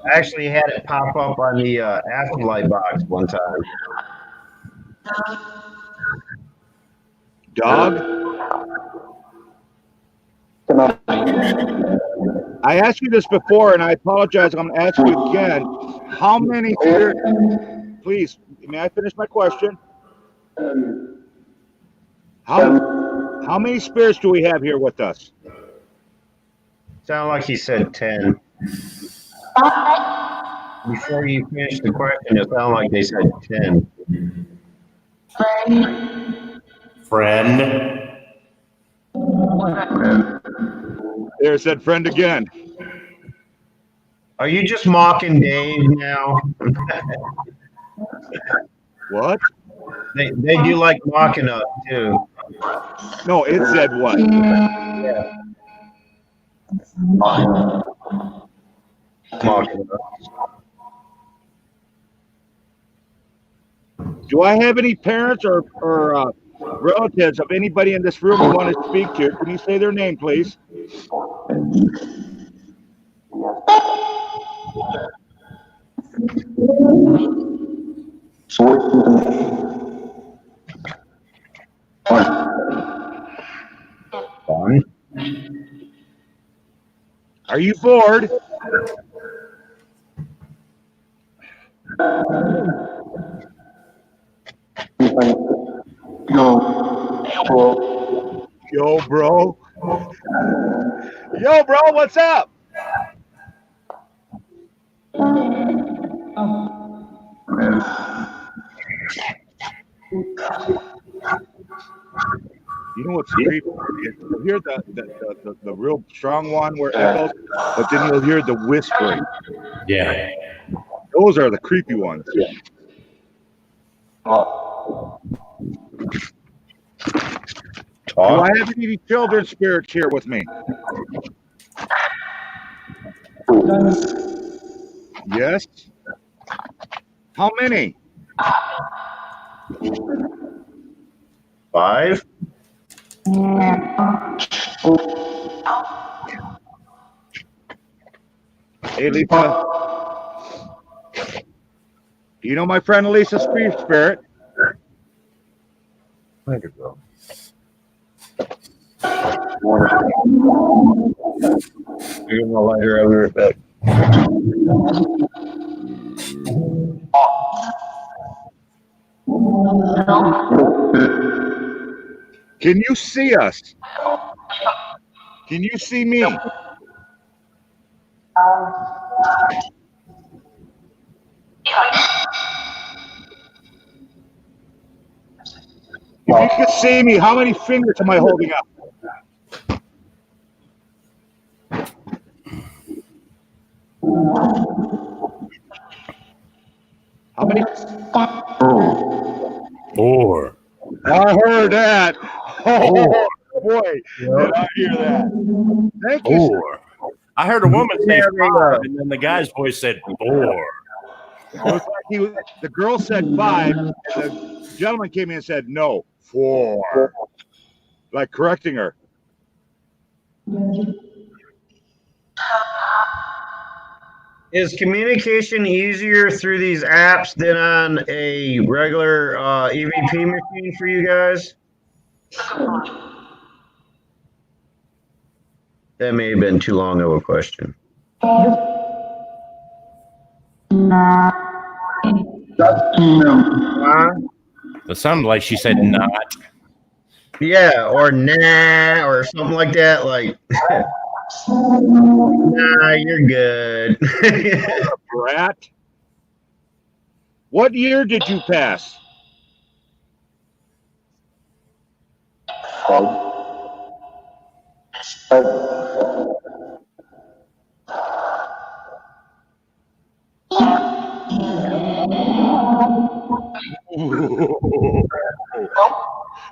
I actually had it pop up on the Afterlife box one time. Dog? I asked you this before, and I apologize. I'm going to ask you again. How many spirits? Please, may I finish my question? How many spirits do we have here with us? Sound like he said 10. Before you finished the question, it sounded like they said 10. Friend. There, said friend again. Are you just mocking Dave now? What? They do like mocking us too. No, it said what? Yeah. Mocking us. Do I have any parents or relatives of anybody in this room you want to speak to? Can you say their name, please? Fun. Are you bored? Yo, bro. Yo, bro, what's up? You know what's creepy? You'll hear the real strong one where it echoes, but then you'll hear the whispering. Yeah. Those are the creepy ones. Do I have any children spirits here with me? Yes. How many? 5? Hey, Lisa. Do you know my friend Lisa's spirit? Where'd it go? Give him a lighter. I'll be right back. Can you see us? Can you see me? If you could see me, how many fingers am I holding up? How many? 4. I heard that. Oh, boy, did I hear that. Thank you. 4. I heard a woman say 5, and then the guy's voice said 4. It was like the girl said 5, and the gentleman came in and said, no, 4. Like correcting her. Is communication easier through these apps than on a regular EVP machine for you guys? That may have been too long of a question. It sounded like she said not. Yeah, or nah, or something like that. Like, nah, you're good. Brat. What year did you pass?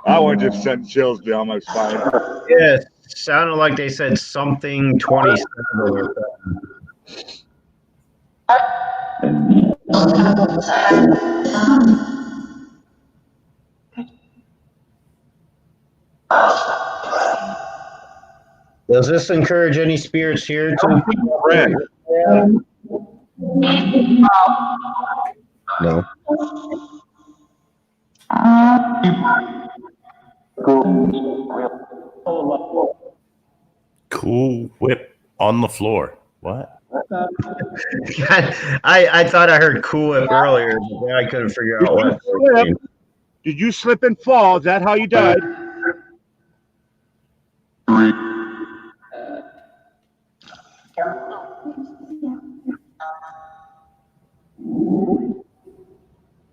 I would just send chills down my spine. Yeah, sounded like they said something 27 or something. Does this encourage any spirits here to? Friend. No. Cool Whip on the floor. What? I thought I heard cool Whip earlier, but then I couldn't figure out what. Did you slip and fall? Is that how you died?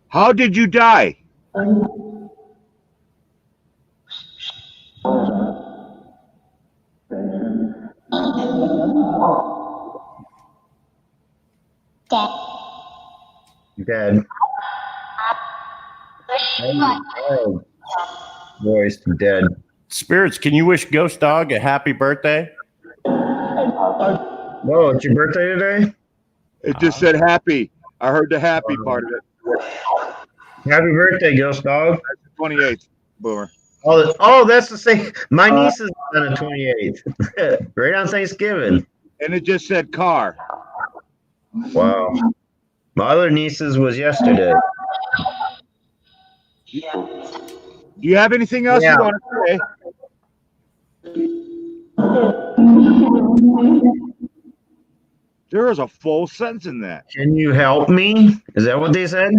How did you die? Dead. Oh, voice dead. Spirits, can you wish Ghost Dog a happy birthday? Whoa, it's your birthday today? It just said happy. I heard the happy part of it. Happy birthday, Ghost Dog. That's the 28th, Boomer. Oh, that's the same. My niece is on the 28th. Right on Thanksgiving. And it just said car. Wow. My other niece's was yesterday. Do you have anything else you want to say? There is a full sentence in that. Can you help me? Is that what they said?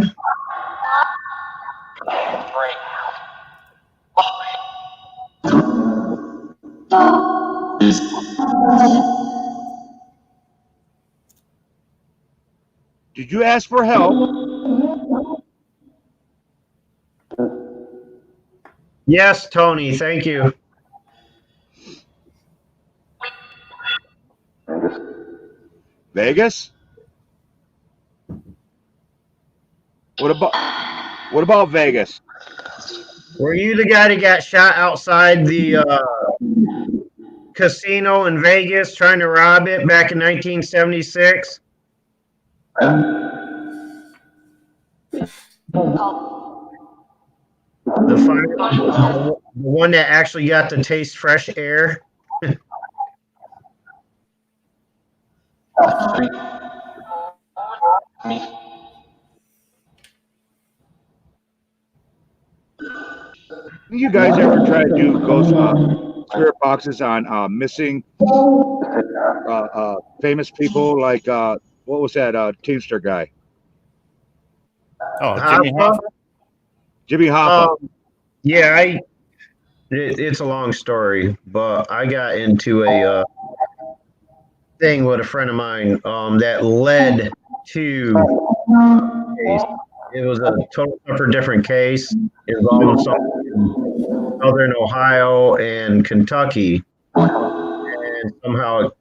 Did you ask for help? Yes, Tony. Thank you. Vegas? What about Vegas? Were you the guy that got shot outside the casino in Vegas trying to rob it back in 1976? The one that actually got to taste fresh air? You guys ever try to do ghost spirit boxes on missing famous people like what was that Teamster guy? Oh, Jimmy Hoffa? Jimmy Hoffa. Yeah, it's a long story, but I got into a thing with a friend of mine that led to a case. It was a total different case involving something in Southern Ohio and Kentucky, and somehow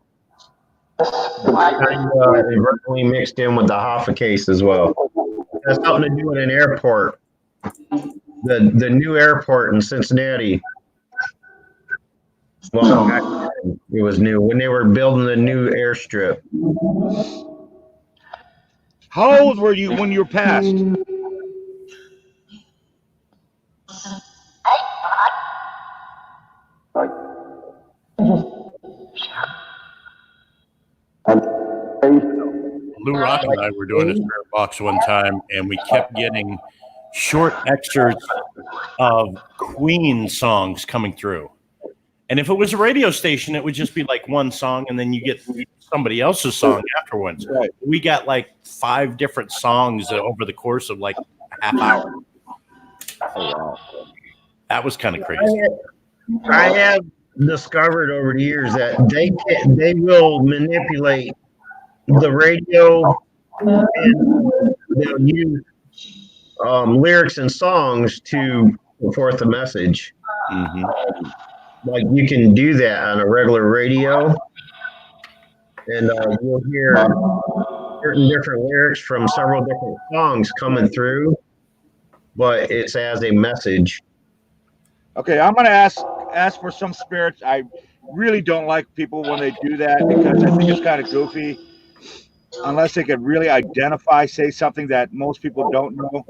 kind of inadvertently mixed in with the Hoffa case as well. It has something to do with an airport, the new airport in Cincinnati. Well, it was new when they were building the new airstrip. How old were you when you were passed? Lou Rock and I were doing a spirit box one time, and we kept getting short excerpts of Queen songs coming through. And if it was a radio station, it would just be like one song, and then you get somebody else's song afterwards. Right. We got like 5 different songs over the course of like a half hour. Oh, wow. That was kind of crazy. I have discovered over the years that they will manipulate the radio, and they'll use lyrics and songs to put forth a message. Mm-hmm. Like you can do that on a regular radio, and you'll hear certain different lyrics from several different songs coming through, but it's as a message. Okay, I'm gonna ask for some spirits. I really don't like people when they do that because I think it's kind of goofy. Unless they can really say something that most people don't know.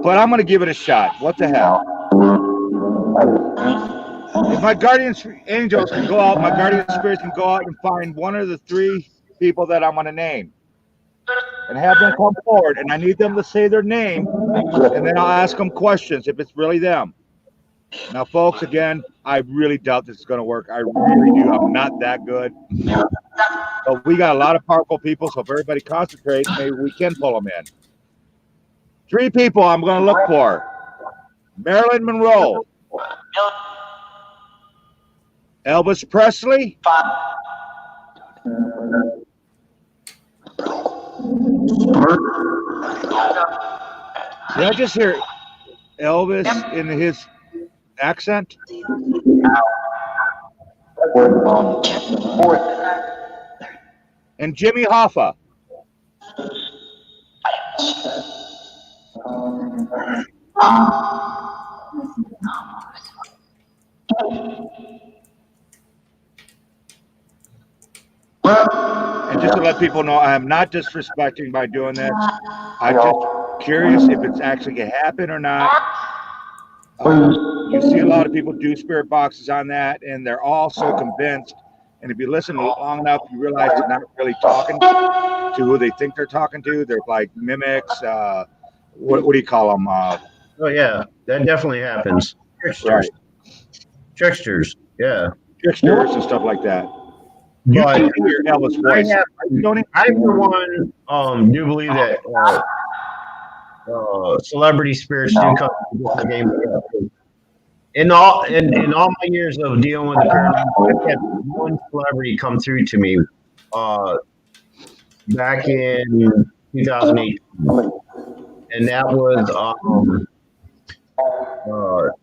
But I'm gonna give it a shot. What the hell? If my guardian angels can go out, my guardian spirits can go out and find one of the 3 people that I'm gonna name and have them come forward, and I need them to say their name, and then I'll ask them questions if it's really them. Now, folks, again, I really doubt this is going to work. I really do. I'm not that good. But we got a lot of powerful people, so if everybody concentrates, maybe we can pull them in. 3 people I'm going to look for. Marilyn Monroe. Elvis Presley. Did I just hear Elvis in his accent? And Jimmy Hoffa. And just to let people know, I am not disrespecting by doing this. I'm just curious if it's actually going to happen or not. You see a lot of people do spirit boxes on that, and they're all so convinced. And if you listen long enough, you realize they're not really talking to who they think they're talking to. They're like mimics. What do you call them? Oh, yeah, that definitely happens. Tricksters. Right. Tricksters, yeah. Tricksters and stuff like that. You But can hear Elvis' I voice. have, Don't you? I for one, do believe that celebrity spirits do come to the game. In all my years of dealing with the paranormal, I've had one celebrity come through to me back in 2008, and that was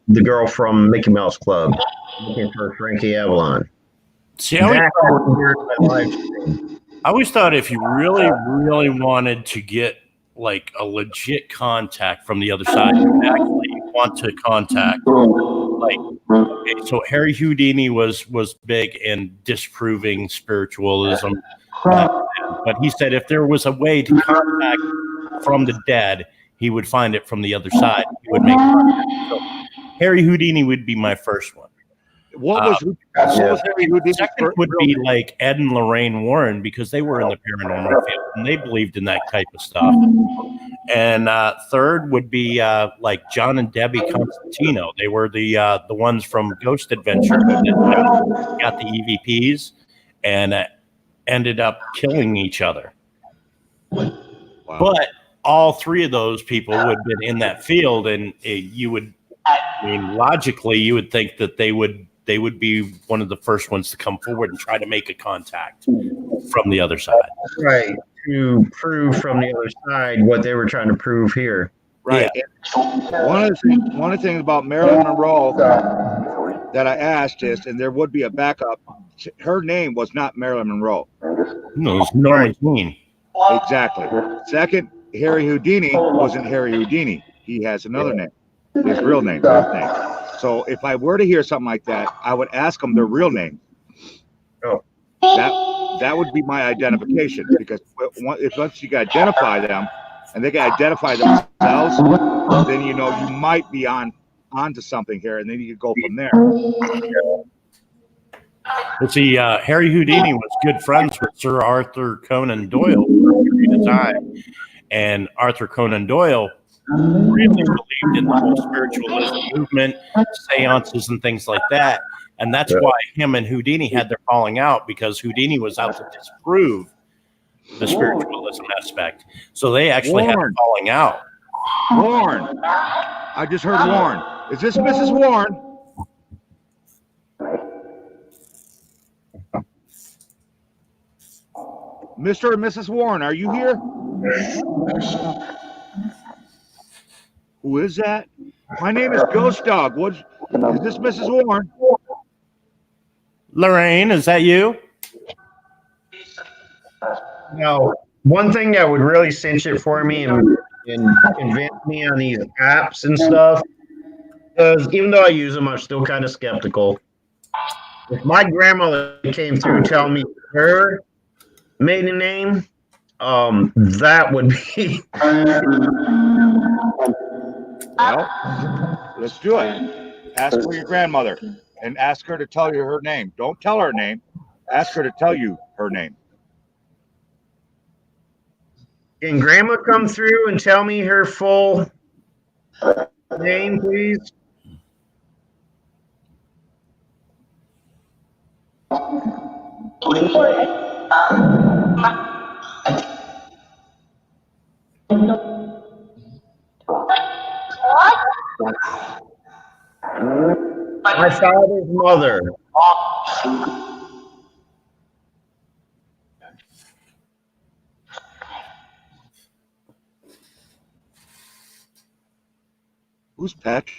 the girl from Mickey Mouse Club, looking for Frankie Avalon. See, That was here in my live stream. I always thought if you really, really wanted to get like a legit contact from the other side, you actually want to contact. Like, okay, so Harry Houdini was big in disproving spiritualism, but he said if there was a way to contact from the dead, he would find it from the other side. He would make contact. So Harry Houdini would be my first one. What was Harry Houdini's Second would be like Ed and Lorraine Warren, because they were in the paranormal field and they believed in that type of stuff. And third would be like John and Debbie Constantino. They were the ones from Ghost Adventure that got the EVPs and ended up killing each other. Wow. But all three of those people would have been in that field, and you would, I mean, logically, you would think that they would be one of the first ones to come forward and try to make a contact from the other side. Right, to prove from the other side what they were trying to prove here. Right. Yeah. One of the things about Marilyn Monroe that I asked is, and there would be a backup, her name was not Marilyn Monroe. No, it's Norma Jean. Exactly. Second, Harry Houdini wasn't Harry Houdini. He has another name, his real name, birth name. So if I were to hear something like that, I would ask them their real name. Oh. That would be my identification, because if once you can identify them and they can identify themselves, then you know you might be onto something here, and then you could go from there. But see, Harry Houdini was good friends with Sir Arthur Conan Doyle for a period of time, and Arthur Conan Doyle really believed in the whole spiritualism movement, seances and things like that. And that's why him and Houdini had their falling out, because Houdini was out to disprove the spiritualism aspect. So they actually had a falling out. Warren. I just heard Warren. Is this Mrs. Warren? Mr. and Mrs. Warren, are you here? Who is that? My name is Ghost Dog. Is this Mrs. Warren? Lorraine, is that you? Now, one thing that would really cinch it for me and convince me on these apps and stuff, because even though I use them, I'm still kind of skeptical. If my grandmother came through telling me her maiden name, that would be. Well, let's do it. Ask for your grandmother and ask her to tell you her name. Don't tell her name. Ask her to tell you her name. Can Grandma come through and tell me her full name, please? My father's mother. Who's Patrick?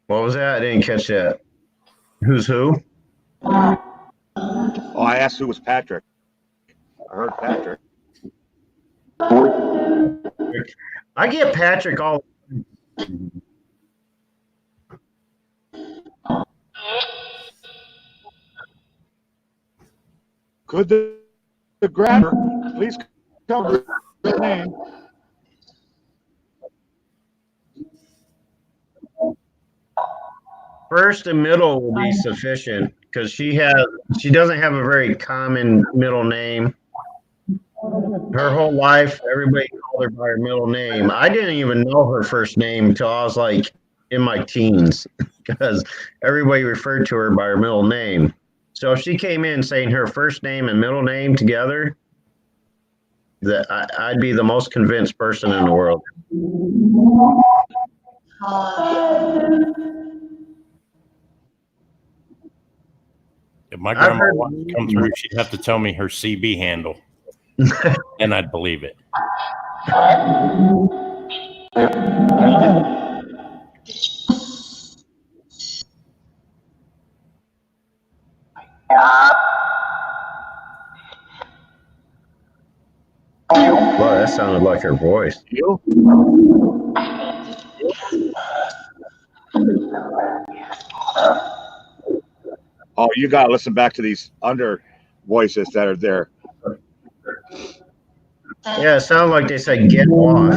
What was that? I didn't catch that. Who's who? Oh, I asked who was Patrick. I heard Patrick. I get Patrick all. Could the grabber please cover the name? First and middle will be sufficient, because she doesn't have a very common middle name. Her whole life, everybody called her by her middle name. I didn't even know her first name until I was like in my teens because everybody referred to her by her middle name. So if she came in saying her first name and middle name together, that I'd be the most convinced person in the world. If my I've grandma heard- wanted to come through, she'd have to tell me her CB handle, and I'd believe it. Well, that sounded like her voice. You? Oh, you got to listen back to these under voices that are there. Yeah, it sounded like they said get off.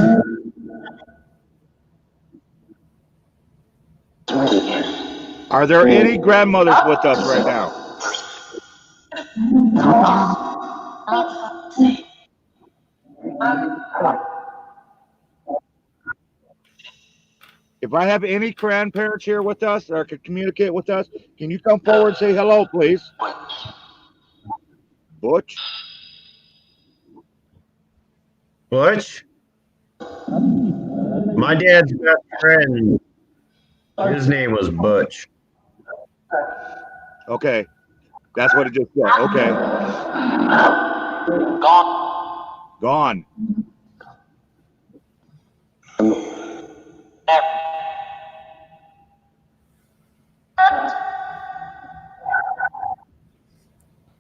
Are there any grandmothers with us right now? If I have any grandparents here with us or can communicate with us, can you come forward and say hello, please? Butch? Butch? My dad's best friend, his name was Butch. Okay. That's what it just said. Okay. Gone.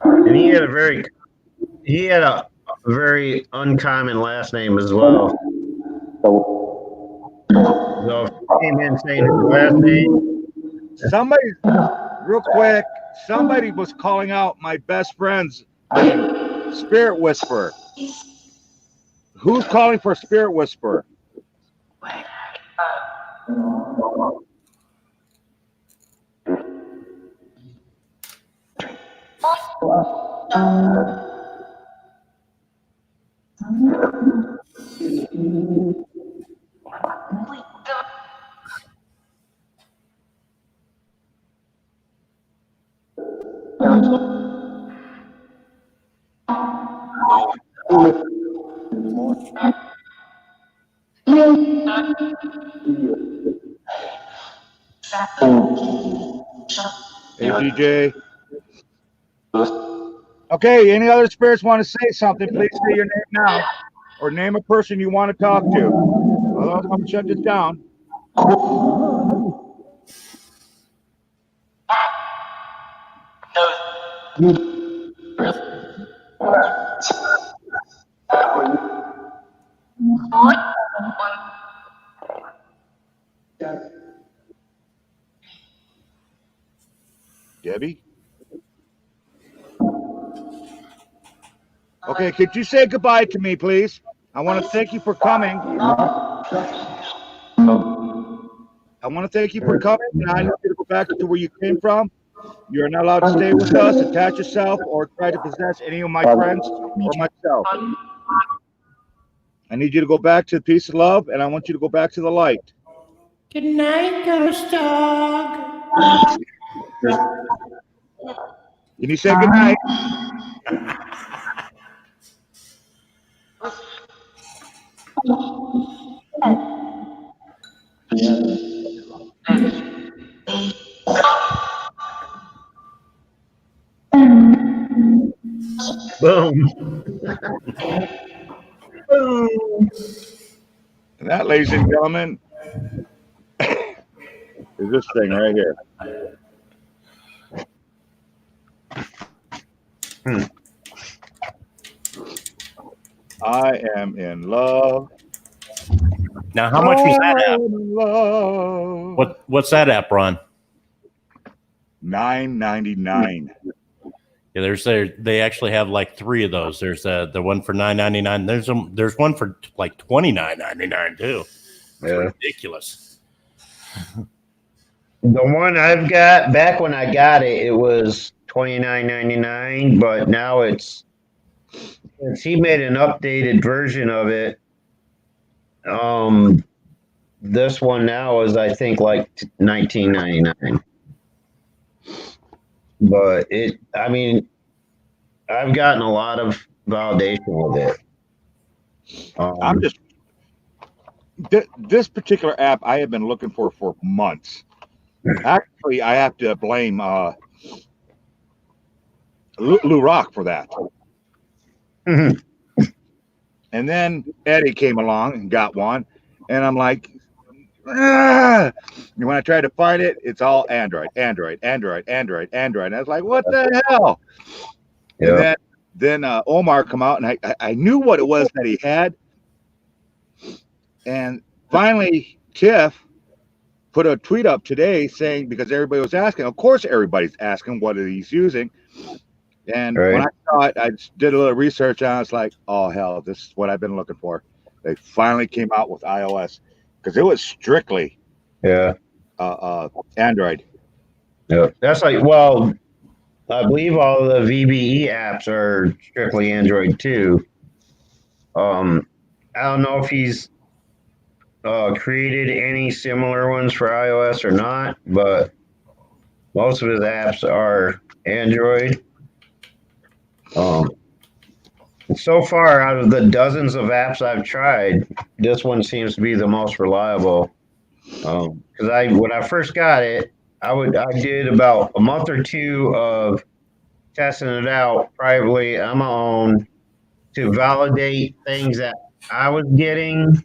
And he had a very uncommon last name as well. So if he came in saying his last name, Somebody, real quick, somebody was calling out my best friend's name, Spirit Whisperer. Who's calling for Spirit Whisperer? Hey, DJ. Okay, any other spirits want to say something, please say your name now. Or name a person you want to talk to. Otherwise, I'm going to shut this down. Debbie? Okay, could you say goodbye to me, please? I want to thank you for coming. I want to thank you for coming, and I need you to go back to where you came from. You're not allowed to stay with us, attach yourself, or try to possess any of my friends or myself. I need you to go back to the peace of love, and I want you to go back to the light. Good night, ghost dog. Can you say good night? boom. Boom. And that, ladies and gentlemen, is this thing right here. I am in love. Now, how much was that I app? am in love. What's that app, Ron? $9.99. Yeah, they actually have like 3 of those. There's the one for $9.99. There's one for like $29.99 too. It's ridiculous. The one I've got, back when I got it, it was $29.99, but now since he made an updated version of it, this one now is, I think, like $19.99. But I mean, I've gotten a lot of validation with it. I'm just this particular app I have been looking for months. Actually, I have to blame Lou Rock for that. Mhm. And then Eddie came along and got one, and I'm like, ah! And when I tried to find it, it's all Android. And I was like, what the hell? Yeah. And then Omar come out, and I knew what it was that he had. And finally, Tiff put a tweet up today saying, because everybody was asking, of course everybody's asking what he's using. And Right. when I saw it, I just did a little research and I was like, oh hell, this is what I've been looking for. They finally came out with iOS, because it was strictly Yeah. Android. Yeah. That's like, well, I believe all the VBE apps are strictly Android too. I don't know if he's created any similar ones for iOS or not, but most of his apps are Android. So far, out of the dozens of apps I've tried, this one seems to be the most reliable. Because when I first got it, I did about a month or two of testing it out privately on my own to validate things that I was getting.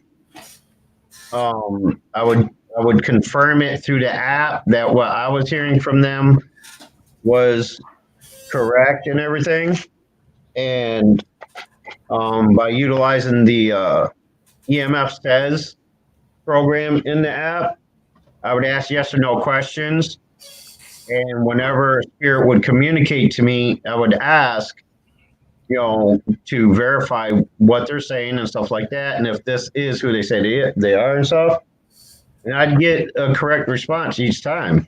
I would confirm it through the app that what I was hearing from them was correct and everything. And by utilizing the EMF Says program in the app, I would ask yes or no questions. And whenever Spirit would communicate to me, I would ask, to verify what they're saying and stuff like that. And if this is who they say they are and stuff, and I'd get a correct response each time.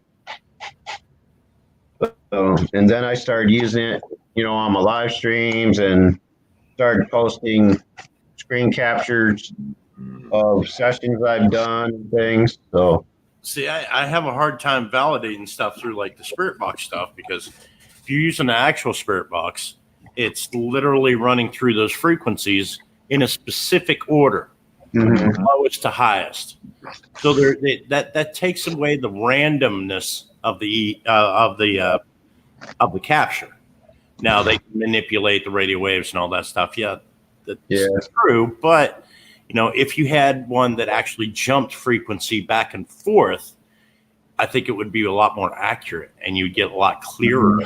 And then I started using it, on my live streams and started posting screen captures of sessions I've done and things. So, See, I have a hard time validating stuff through like the Spirit Box stuff, because if you're using the actual Spirit Box, it's literally running through those frequencies in a specific order, lowest to highest. So that takes away the randomness of the capture. Now they can manipulate the radio waves and all that stuff. Yeah, that's true. But if you had one that actually jumped frequency back and forth, I think it would be a lot more accurate, and you'd get a lot clearer.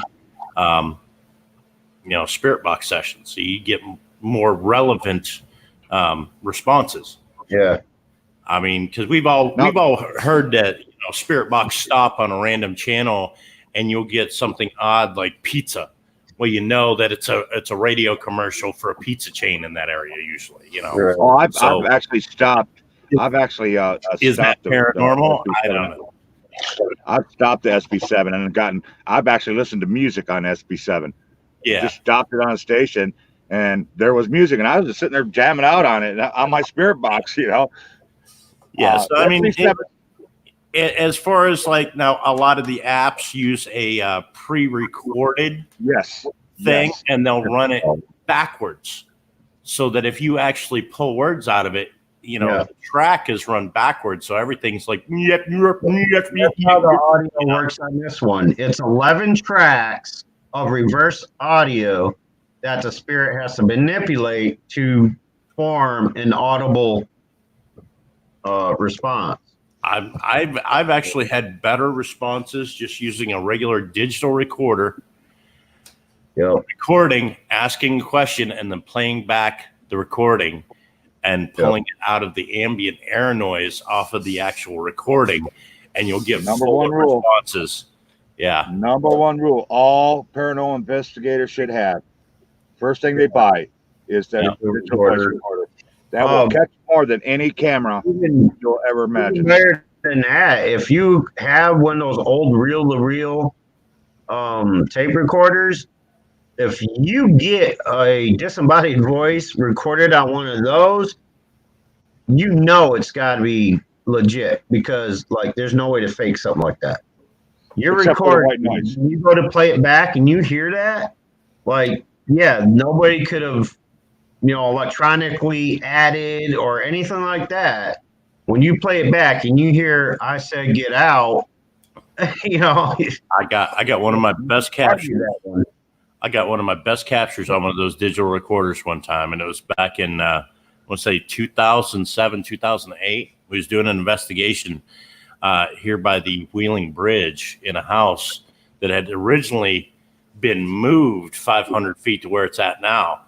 Spirit Box sessions, so you get more relevant responses. Yeah, I mean, because we've all heard that Spirit Box stop on a random channel, and you'll get something odd like pizza. Well, that it's a radio commercial for a pizza chain in that area usually. Right. Oh, I've actually stopped. I've actually Is that stopped paranormal? I don't know. I've stopped the SB7 and I've actually listened to music on SB7. Yeah. Just stopped it on a station and there was music and I was just sitting there jamming out on it on my Spirit Box, Yeah. So I mean, as far as like now, a lot of the apps use a pre-recorded thing, and they'll run it backwards, so that if you actually pull words out of it, the track is run backwards, so everything's like. That's how the audio works on this one. It's 11 tracks of reverse audio that the Spirit has to manipulate to form an audible response. I've actually had better responses just using a regular digital recorder, recording, asking a question, and then playing back the recording and pulling it out of the ambient air noise off of the actual recording, and you'll get Number one rule. responses. Yeah. Number one rule all paranormal investigators should have. First thing they buy is that digital recorder. That will catch more than any camera you'll ever imagine. Better than that, if you have one of those old reel-to-reel tape recorders, if you get a disembodied voice recorded on one of those, it's got to be legit because like there's no way to fake something like that. You're Except for the recording, white noise. you go to play it back and you hear that, like, yeah, nobody could have, electronically added or anything like that. When you play it back and you hear I said get out, I got one of my best captures. I got one of my best captures on one of those digital recorders one time, and it was back in let's say 2007, 2008. We was doing an investigation here by the Wheeling Bridge in a house that had originally been moved 500 feet to where it's at now.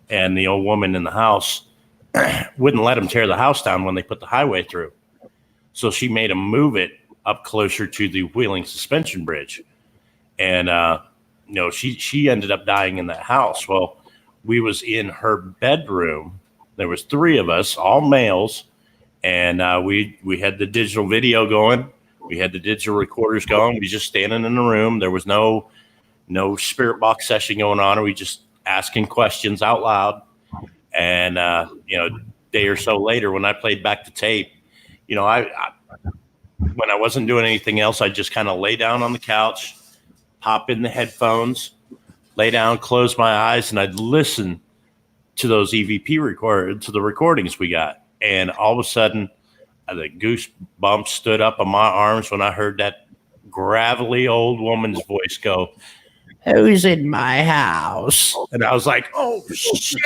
And the old woman in the house wouldn't let them tear the house down when they put the highway through. So she made them move it up closer to the Wheeling Suspension Bridge. And, she ended up dying in that house. Well, we was in her bedroom. There was 3 of us, all males. And we had the digital video going. We had the digital recorders going. We just standing in the room. There was no spirit box session going on. We just asking questions out loud. And a day or so later, when I played back the tape, I when I wasn't doing anything else, I just kind of lay down on the couch, pop in the headphones, lay down, close my eyes, and I'd listen to those EVP to the recordings we got. And all of a sudden, the goosebumps stood up on my arms when I heard that gravelly old woman's voice go, "Who's in my house?" And I was like, "Oh, shit."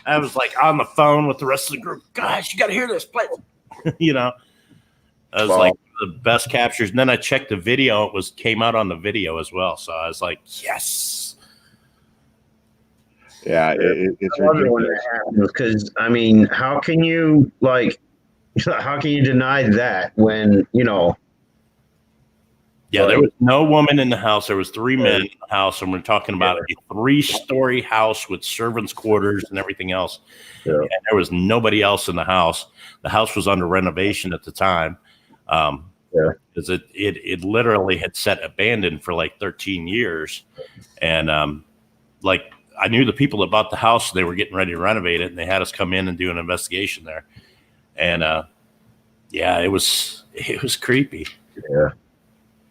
I was like on the phone with the rest of the group. "Guys, you got to hear this. Play." I was like the best captures. And then I checked the video. It came out on the video as well. So I was like, yes. Yeah, it's ridiculous. Because how can you deny that when Yeah, there was no woman in the house. There was 3 men in the house, and we're talking about a 3-story house with servants' quarters and everything else. Yeah. And there was nobody else in the house. The house was under renovation at the time. Because it literally had sat abandoned for like 13 years. And I knew the people that bought the house, they were getting ready to renovate it, and they had us come in and do an investigation there. And it was creepy. Yeah.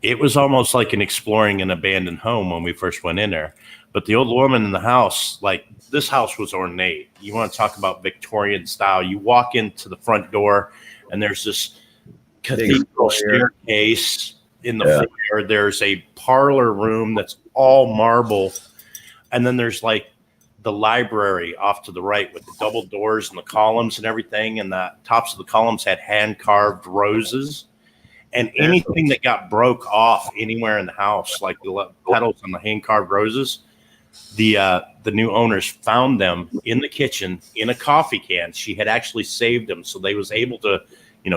It was almost like exploring an abandoned home when we first went in there. But the old woman in the house, this house was ornate. You want to talk about Victorian style. You walk into the front door and there's this cathedral staircase in the foyer. There's a parlor room that's all marble. And then there's the library off to the right with the double doors and the columns and everything. And the tops of the columns had hand-carved roses. And anything that got broke off anywhere in the house, like the petals on the hand-carved roses, the new owners found them in the kitchen in a coffee can. She had actually saved them, so they was able to,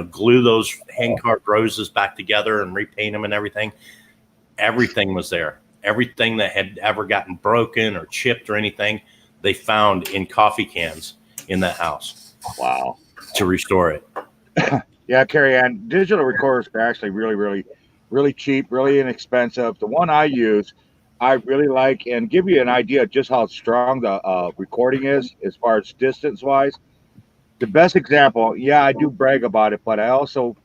glue those hand-carved roses back together and repaint them and everything. Everything was there. Everything that had ever gotten broken or chipped or anything, they found in coffee cans in that house. Wow. To restore it. Yeah, Carrie Ann, digital recorders are actually really, really, really cheap, really inexpensive. The one I use, I really like, and give you an idea of just how strong the recording is as far as distance-wise. The best example, I do brag about it, but I also,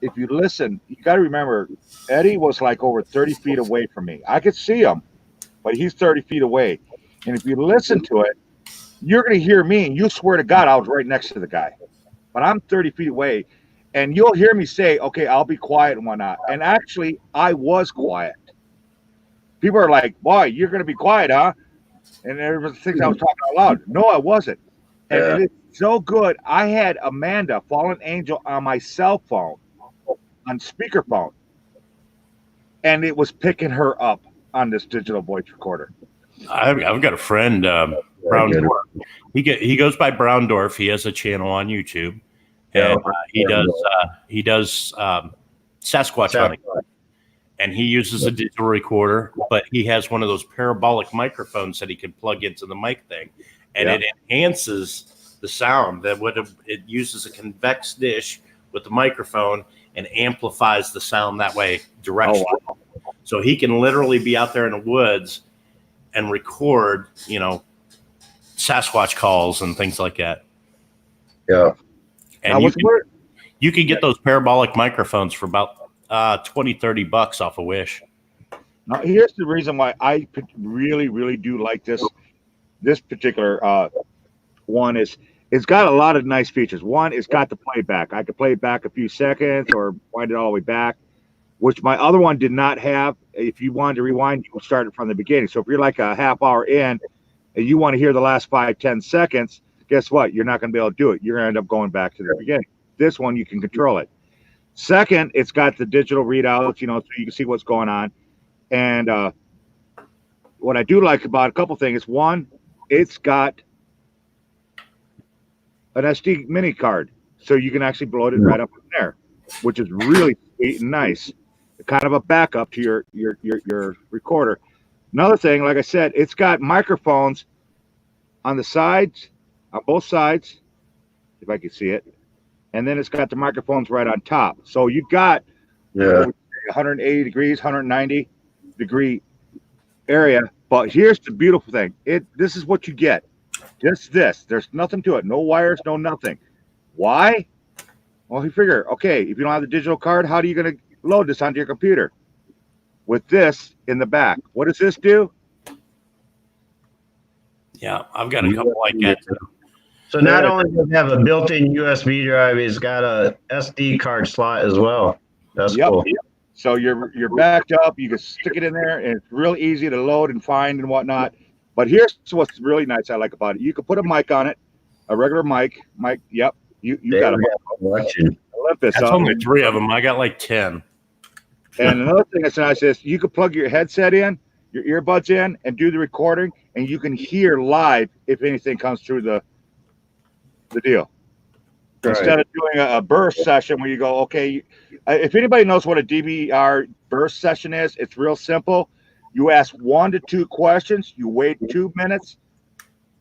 if you listen, you got to remember, Eddie was over 30 feet away from me. I could see him, but he's 30 feet away. And if you listen to it, you're going to hear me, and you swear to God I was right next to the guy. But I'm 30 feet away. And you'll hear me say, okay, I'll be quiet and whatnot. And actually, I was quiet. People are like, boy, you're going to be quiet, huh? And everyone thinks I was talking out loud. No, I wasn't. And it's so good. I had Amanda, Fallen Angel, on my cell phone, on speakerphone. And it was picking her up on this digital voice recorder. I've got a friend, Browndorf. He goes by Browndorf. He has a channel on YouTube. And he does Sasquatch hunting, and he uses a digital recorder, but he has one of those parabolic microphones that he can plug into the mic thing, and it enhances the sound. It uses a convex dish with the microphone and amplifies the sound that way directly. Oh, wow. So he can literally be out there in the woods and record, Sasquatch calls and things like that. Yeah. And You can get those parabolic microphones for about $20-$30 off of Wish. Now, here's the reason why I really, really do like this particular one is it's got a lot of nice features. One, it's got the playback. I could play it back a few seconds or wind it all the way back, which my other one did not have. If you wanted to rewind, you would start it from the beginning. So if you're like a half hour in and you want to hear the last 5-10 seconds, guess what? You're not going to be able to do it. You're going to end up going back to the beginning. This one, you can control it. Second, it's got the digital readouts, so you can see what's going on. And what I do like about a couple things, one, it's got an SD mini card, so you can actually load it right up in there, which is really sweet and nice. Kind of a backup to your recorder. Another thing, like I said, it's got microphones on the sides, on both sides, if I can see it, and then it's got the microphones right on top. So you got 180 degrees, 190 degree area. But here's the beautiful thing: this is what you get. Just this. There's nothing to it. No wires, no nothing. Why? Well, you figure, okay, if you don't have the digital card, how are you going to load this onto your computer? With this in the back. What does this do? Yeah, I've got a couple like that too. So not only does it have a built-in USB drive, it's got a SD card slot as well. That's cool. Yep. So you're backed up. You can stick it in there, and it's real easy to load and find and whatnot. But here's what's really nice I like about it. You can put a mic on it, a regular mic. Yep. You got a mic. Olympus. That's only 3 of them. I got like 10. And another thing that's nice is you can plug your headset in, your earbuds in, and do the recording, and you can hear live if anything comes through the deal. Right. Instead of doing a burst session where you go, okay, if anybody knows what a DVR burst session is, it's real simple. You ask 1 to 2 questions, you wait 2 minutes,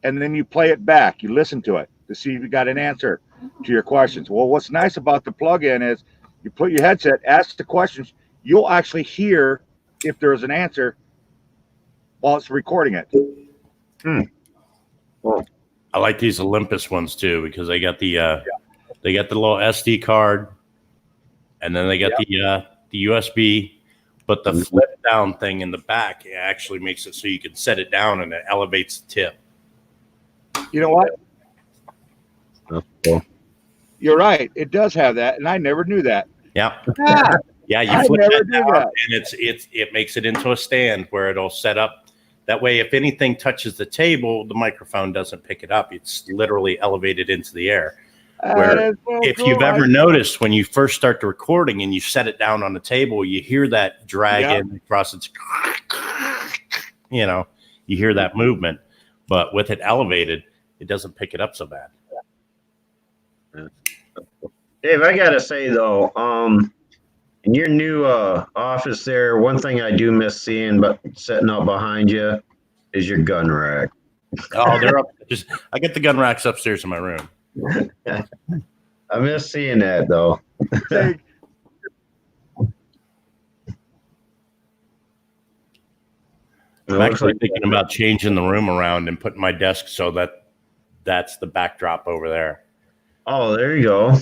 and then you play it back. You listen to it to see if you got an answer to your questions. Well, what's nice about the plug-in is you put your headset, ask the questions, you'll actually hear if there's an answer while it's recording it. Well, I like these Olympus ones too because they got the little SD card, and then they got the USB. But the flip down thing in the back actually makes it so you can set it down and it elevates the tip. You know what? That's cool. You're right. It does have that, and I never knew that. Yeah. Yeah, you I flip never that knew down, that. and it makes it into a stand where it'll set up. That way, if anything touches the table, the microphone doesn't pick it up. It's literally elevated into the air. Where if you've ever noticed when you first start the recording and you set it down on the table, you hear that drag in across its, you hear that movement. But with it elevated, it doesn't pick it up so bad. Dave, I gotta say though, in your new office there, one thing I do miss seeing, but setting up behind you, is your gun rack. Oh, they're up. I get the gun racks upstairs in my room. I miss seeing that though. I'm actually thinking about changing the room around and putting my desk so that's the backdrop over there. Oh, there you go.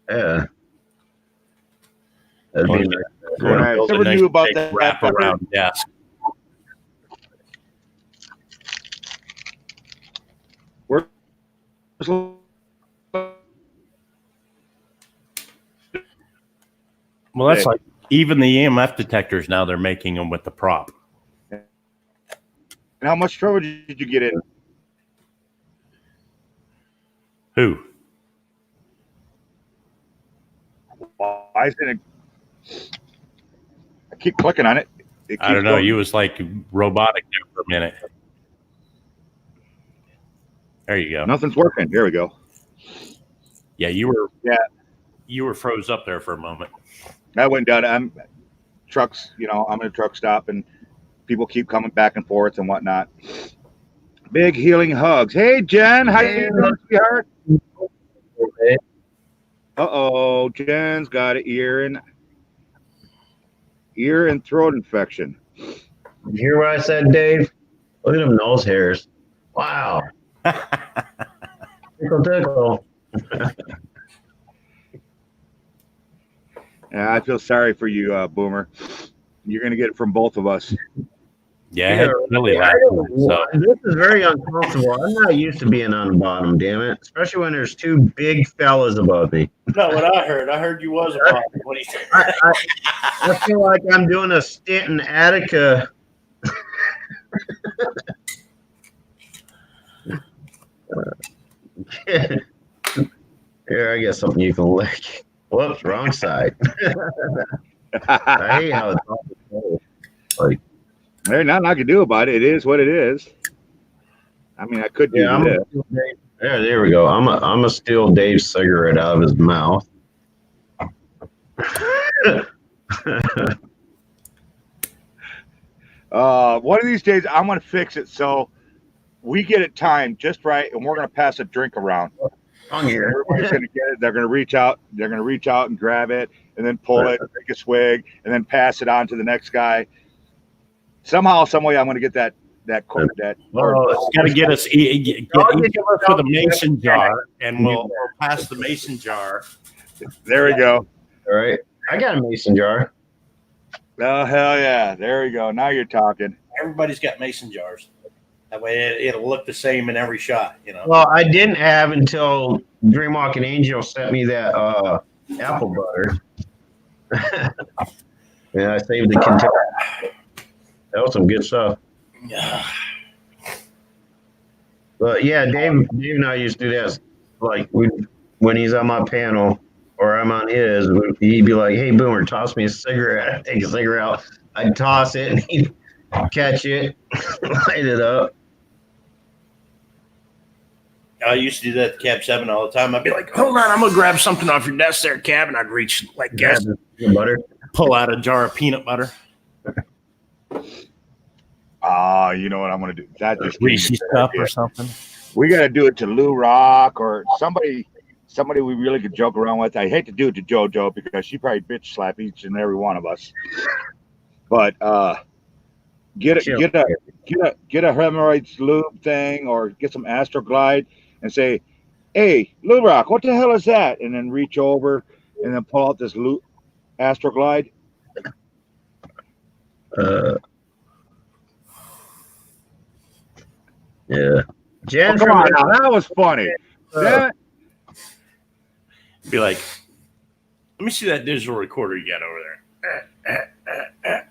Yeah. That'd be I never knew about that wrap around desk. Well, that's like even the EMF detectors now they're making them with the prop. And how much trouble did you get in? Who? Why isn't it? I keep clicking on it. I don't know. You was like robotic there for a minute. There you go. Nothing's working. There we go. Yeah, you were froze up there for a moment. I went down. I'm trucks. I'm in a truck stop, and people keep coming back and forth and whatnot. Big healing hugs. Hey, Jen, how you doing, sweetheart? Uh-oh, Jen's got an ear and throat infection. You hear what I said, Dave? Look at them nose hairs. Wow. Tickle, tickle. Yeah, I feel sorry for you, Boomer. You're gonna get it from both of us. Yeah, I had really last night, so This is very uncomfortable. I'm not used to being on the bottom, damn it. Especially when there's two big fellas above me. no, what I heard you was about. What do you think? I feel like I'm doing a stint in Attica. Here, I got something you can lick. Whoops, wrong side. I hate how it's like. There's nothing I can do about it. It is what it is. I mean, I could do Yeah, this. there we go. I'm a steal Dave's cigarette out of his mouth. One of these days, I'm gonna fix it so we get it timed just right, and we're gonna pass a drink around. On here. Everybody's gonna get it. They're gonna reach out. They're gonna reach out and grab it, and then pull it, take a swig, and then pass it on to the next guy. Somehow, some way, I'm gonna get that. Well, It's got to get us each of us with a mason jar, and we'll pass the mason jar. There we go. All right. I got a mason jar. Oh hell yeah! There we go. Now you're talking. Everybody's got mason jars. That way, it'll look the same in every shot. You know. Well, I didn't have until Dreamwalking Angel sent me that apple butter. And I saved the container. That was some good stuff. But yeah, Dave and I used to do that. Like when he's on my panel or I'm on his, he'd be like, "Hey, Boomer, toss me a cigarette." I'd take a cigarette out. I'd toss it and he'd catch it, light it up. I used to do that at Cab 7 all the time. I'd be like, "Hold on, I'm gonna grab something off your desk there, Cab," and I'd reach like guess, Butter. pull out a jar of peanut butter. You know what I'm gonna do? That just Reese's cup or something. We got to do it to Lou Rock or somebody we really could joke around with. I hate to do it to JoJo because she probably bitch slap each and every one of us. But get a hemorrhoids lube thing or get some Astroglide and say, "Hey, Lou Rock, what the hell is that?" And then reach over and then pull out this Astroglide. Yeah. Jen, Come on, now, that was funny. Be like, "Let me see that digital recorder you got over there."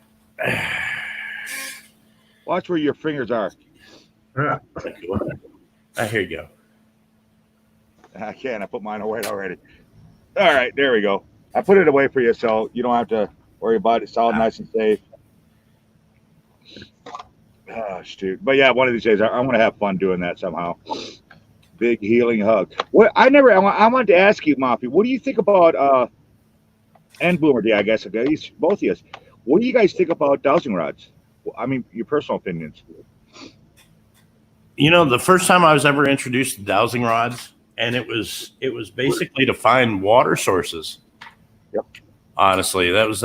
Watch where your fingers are. Here you go. I can't. I put mine away already. All right, there we go. I put it away for you so you don't have to worry about it. It's all nice and safe. Oh, shoot. But yeah, one of these days I'm going to have fun doing that somehow. Big healing hug. What I wanted to ask you, Moffy, what do you think about and Boomer D, I guess, okay, both of you. What do you guys think about dowsing rods? I mean, your personal opinions. You know, the first time I was ever introduced to dowsing rods, and it was basically to find water sources. Yep. Honestly, that was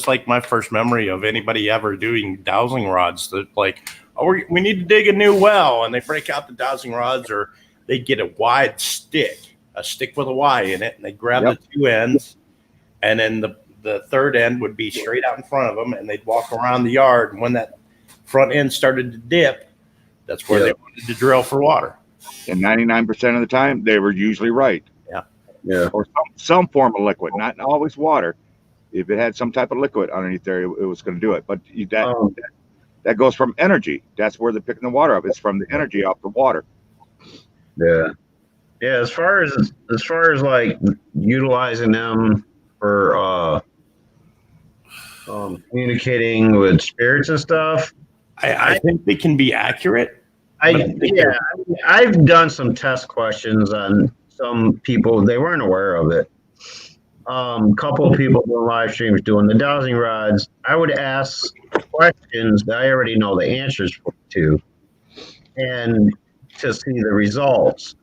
like my first memory of anybody ever doing dowsing rods. That like, oh, we need to dig a new well, and they break out the dowsing rods, or they get a wide stick, a stick with a Y in it, and they grab the two ends, and then the third end would be straight out in front of them, and they'd walk around the yard. And when that front end started to dip, that's where they wanted to drill for water. And 99% of the time, they were usually right. Yeah. Or some form of liquid, not always water. If it had some type of liquid underneath there, it was going to do it. But that goes from energy. That's where they're picking the water up. It's from the energy off the water. Yeah. Yeah. As far as like utilizing them for communicating with spirits and stuff, I think they can be accurate. I've done some test questions on some people. They weren't aware of it. A couple of people doing live streams doing the dowsing rods. I would ask questions that I already know the answers to, and to see the results.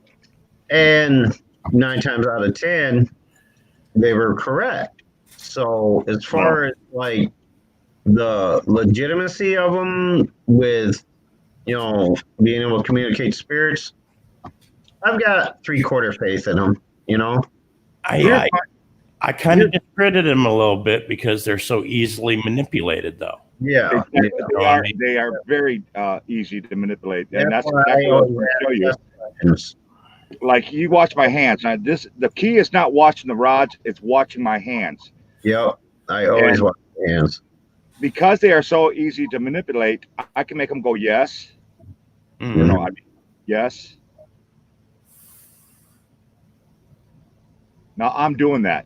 And 9 times out of 10, they were correct. So as far as like the legitimacy of them with, being able to communicate spirits, I've got 3/4 faith in them. You know. I kind of discredit them a little bit because they're so easily manipulated, though. Yeah. They are very easy to manipulate, and that's why exactly I what I'm always going to show you. ask questions. Like you watch my hands. Now, the key is not watching the rods; it's watching my hands. Yep. I always watch my hands. Because they are so easy to manipulate, I can make them go yes. Mhm. You know, I mean, yes. Now I'm doing that.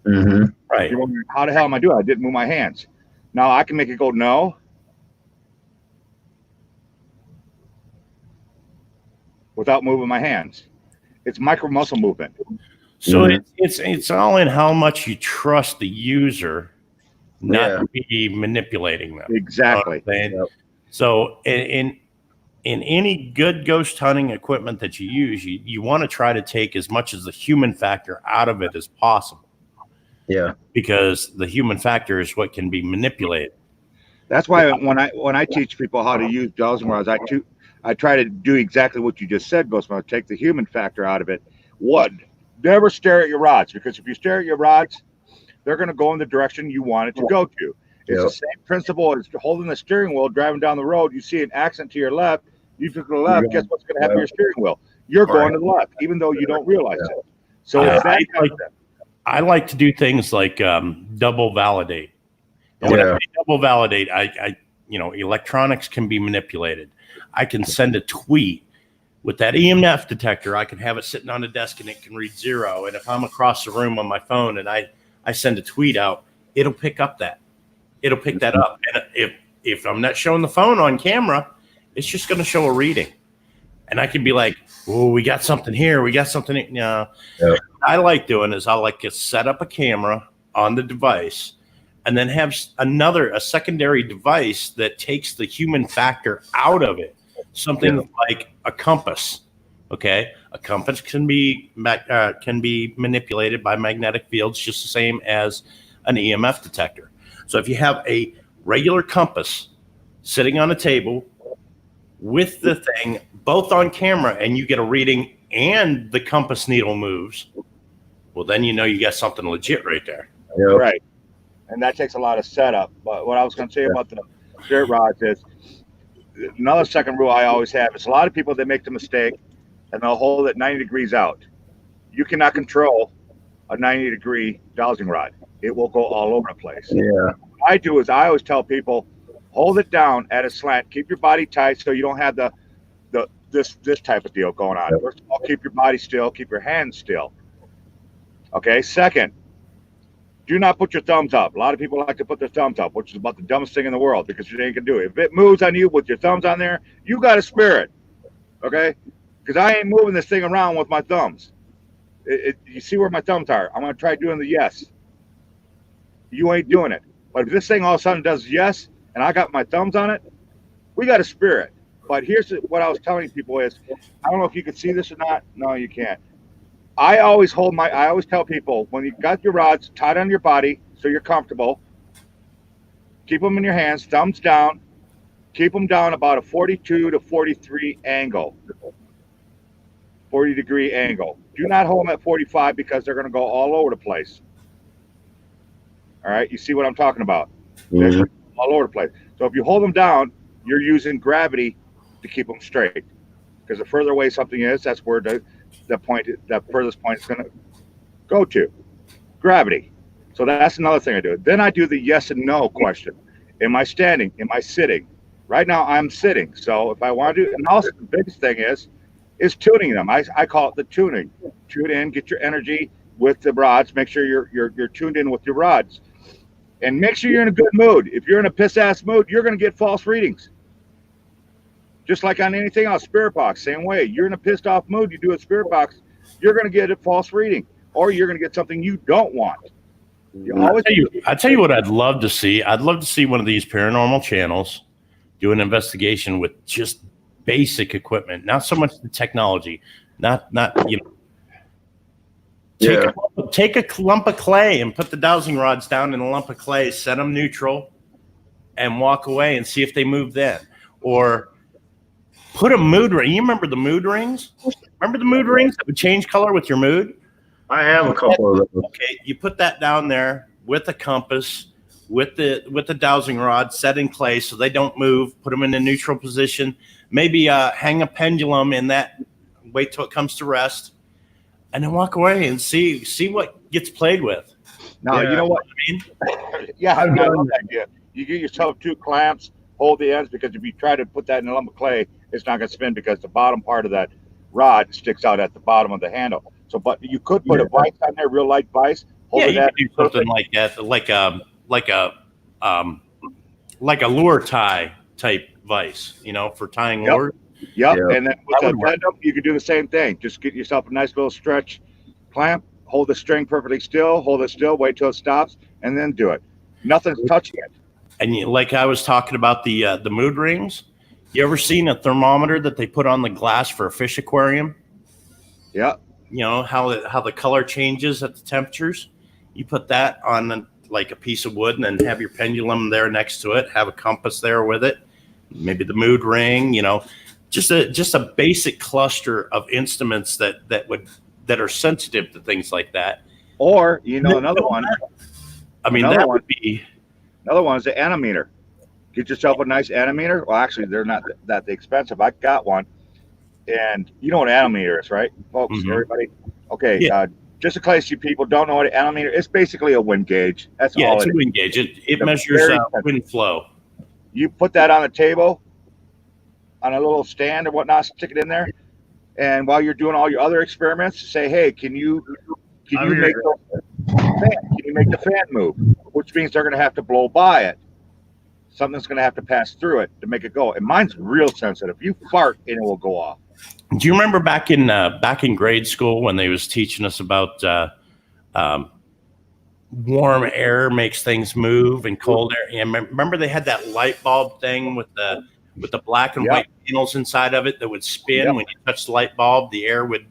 Mm-hmm. Right. You're wondering, how the hell am I doing? I didn't move my hands. Now I can make it go no. Without moving my hands. It's micro muscle movement. So it's all in how much you trust the user not to be manipulating them. Exactly. You know what I'm saying? So in any good ghost hunting equipment that you use, you want to try to take as much as the human factor out of it as possible. Yeah. Because the human factor is what can be manipulated. That's why when I teach people how to use dowsing rods, I try to do exactly what you just said, Ghostman. Take the human factor out of it. One, never stare at your rods, because if you stare at your rods, they're going to go in the direction you want it to go to. It's the same principle as holding the steering wheel, driving down the road. You see an accent to your left, you took to the left. Guess what's going to happen to your steering wheel? You're going to the left, even though you don't realize it. So it's that concept. I like to do things like double validate. And when I say double validate, I electronics can be manipulated. I can send a tweet with that EMF detector. I can have it sitting on a desk and it can read 0. And if I'm across the room on my phone and I send a tweet out, it'll pick up that. It'll pick that up. And if I'm not showing the phone on camera, it's just going to show a reading. And I can be like, oh, we got something here. We got something. No. What I like doing is I like to set up a camera on the device and then have a secondary device that takes the human factor out of it. Something like a compass. Okay. A compass can be manipulated by magnetic fields just the same as an EMF detector. So if you have a regular compass sitting on a table with the thing both on camera and you get a reading and the compass needle moves, well, then you know you got something legit right there. Yep. Right. And that takes a lot of setup. But what I was going to say about the spirit rods is another second rule I always have is a lot of people, they make the mistake and they'll hold it 90 degrees out. You cannot control a 90-degree dowsing rod. It will go all over the place. Yeah. What I do is I always tell people, hold it down at a slant. Keep your body tight so you don't have this type of deal going on. First of all, keep your body still. Keep your hands still. Okay. Second, do not put your thumbs up. A lot of people like to put their thumbs up, which is about the dumbest thing in the world because you ain't gonna do it. If it moves on you with your thumbs on there, you got a spirit. Okay. Because I ain't moving this thing around with my thumbs. You see where my thumbs are. I'm gonna try doing the yes. You ain't doing it. But if this thing all of a sudden does yes, and I got my thumbs on it, we got a spirit. But here's what I was telling people is, I don't know if you can see this or not. No, you can't. I always tell people, when you got your rods tied on your body so you're comfortable, keep them in your hands, thumbs down, keep them down about a 42 to 43 angle, 40-degree angle. Do not hold them at 45 because they're going to go all over the place. All right, you see what I'm talking about? Mm-hmm. All over the place. So if you hold them down, you're using gravity to keep them straight. Because the further away something is, that's where the furthest point is going to go to. Gravity. So that's another thing I do. Then I do the yes and no question. Am I standing? Am I sitting? Right now I'm sitting. So if I want to do, and also the biggest thing is tuning them. I call it the tuning. Tune in, get your energy with the rods. Make sure you're tuned in with your rods. And make sure you're in a good mood. If you're in a piss-ass mood, you're going to get false readings. Just like on anything else, spirit box, same way. You're in a pissed-off mood, you do a spirit box, you're going to get a false reading. Or you're going to get something you don't want. I tell you what I'd love to see. I'd love to see one of these paranormal channels do an investigation with just basic equipment, not so much the technology, not take a lump of clay and put the dowsing rods down in a lump of clay, set them neutral, and walk away and see if they move then. Or Put a mood ring. You remember the mood rings? Remember the mood rings that would change color with your mood? I have a couple of those. Okay, you put that down there with a compass, with the dowsing rod set in place so they don't move. Put them in a neutral position. Maybe hang a pendulum in that. Wait till it comes to rest, and then walk away and see what gets played with. Now, Yeah. you know what? I mean, Yeah, I've I done love that idea. You get yourself 2 clamps, hold the ends, because if you try to put that in a lump of clay, it's not going to spin because the bottom part of that rod sticks out at the bottom of the handle. So, but you could put a vise on there, real light vise. Hold yeah, it you at could do something like that, like a lure tie type vise, for tying Yep. lure. Yep. Yeah. And then with That the would work. bend up, you can do the same thing. Just get yourself a nice little stretch clamp, hold the string perfectly still, hold it still, wait till it stops, and then do it. Nothing's touching it. And like I was talking about the mood rings. You ever seen a thermometer that they put on the glass for a fish aquarium? Yeah. You know how the color changes at the temperatures. You put that on like a piece of wood, and then have your pendulum there next to it. Have a compass there with it. Maybe the mood ring. Just a basic cluster of instruments that are sensitive to things like that. Or, another one. I mean, Another that one. would be. Another one is the animeter. Get yourself a nice animeter. Well, actually, they're not that expensive. I got one. And you know what an animeter is, right, folks? Mhm. Everybody? Okay. Yeah. Just in case you people don't know what an animeter is, it's basically a wind gauge. That's Yeah, all it's it a is. wind gauge. It They're measures very wind flow. You put that on the table, on a little stand or whatnot, stick it in there. And while you're doing all your other experiments, say, hey, can you make the fan move? Which means they're going to have to blow by it. Something's going to have to pass through it to make it go. And mine's real sensitive. You fart and it will go off. Do you remember back in grade school when they was teaching us about warm air makes things move and cold air? And remember they had that light bulb thing with the black and Yep. white panels inside of it that would spin Yep. when you touched the light bulb. The air would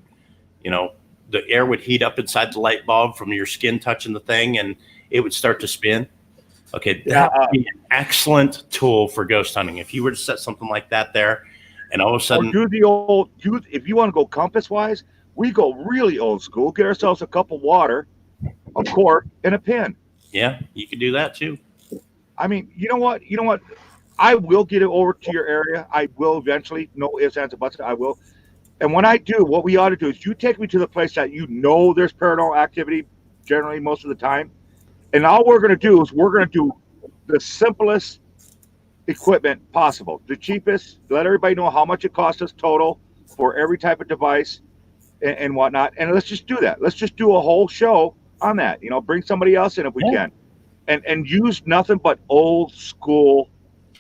heat up inside the light bulb from your skin touching the thing, and it would start to spin. Okay, that would be an excellent tool for ghost hunting. If you were to set something like that there, and all of a sudden, Or if you want to go compass wise, we go really old school. Get ourselves a cup of water, a cork, and a pin. yeah, you could do that too. I mean, you know what? I will get it over to your area. I will eventually. No ifs, ands, or buts. I will. And when I do, what we ought to do is you take me to the place that there's paranormal activity generally most of the time. And all we're going to do is we're going to do the simplest equipment possible, the cheapest, let everybody know how much it costs us total for every type of device and whatnot. And let's just do that. Let's just do a whole show on that. Bring somebody else in if we can. And use nothing but old school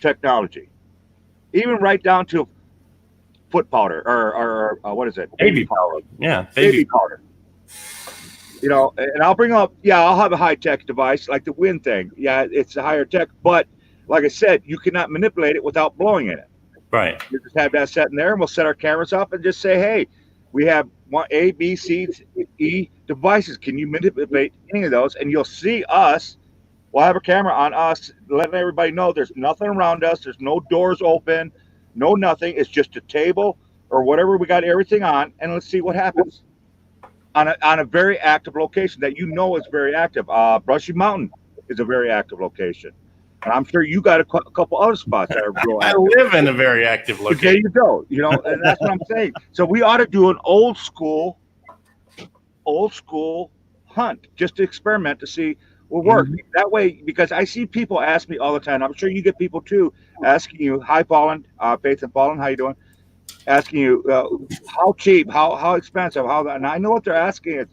technology. Even right down to foot powder or what is it? Baby powder. Yeah, Baby powder. And I'll bring up, I'll have a high-tech device like the wind thing. Yeah, it's a higher tech, but like I said, you cannot manipulate it without blowing in it. Right. You just have that set in there, and we'll set our cameras up and just say, hey, we have one A, B, C, E devices. Can you manipulate any of those? And you'll see us. We'll have a camera on us, letting everybody know there's nothing around us. There's no doors open, no nothing. It's just a table or whatever. We got everything on, and let's see what happens. On a very active location that is very active. Brushy Mountain is a very active location. And I'm sure you got a couple other spots that are real I active. live in a very active There location. you go. And that's what I'm saying. So we ought to do an old school hunt just to experiment to see what works. That way, because I see people ask me all the time. I'm sure you get people too asking you, "Hi, Fallen, Faith and Fallen, how you doing?" Asking you how cheap, how expensive, and I know what they're asking is,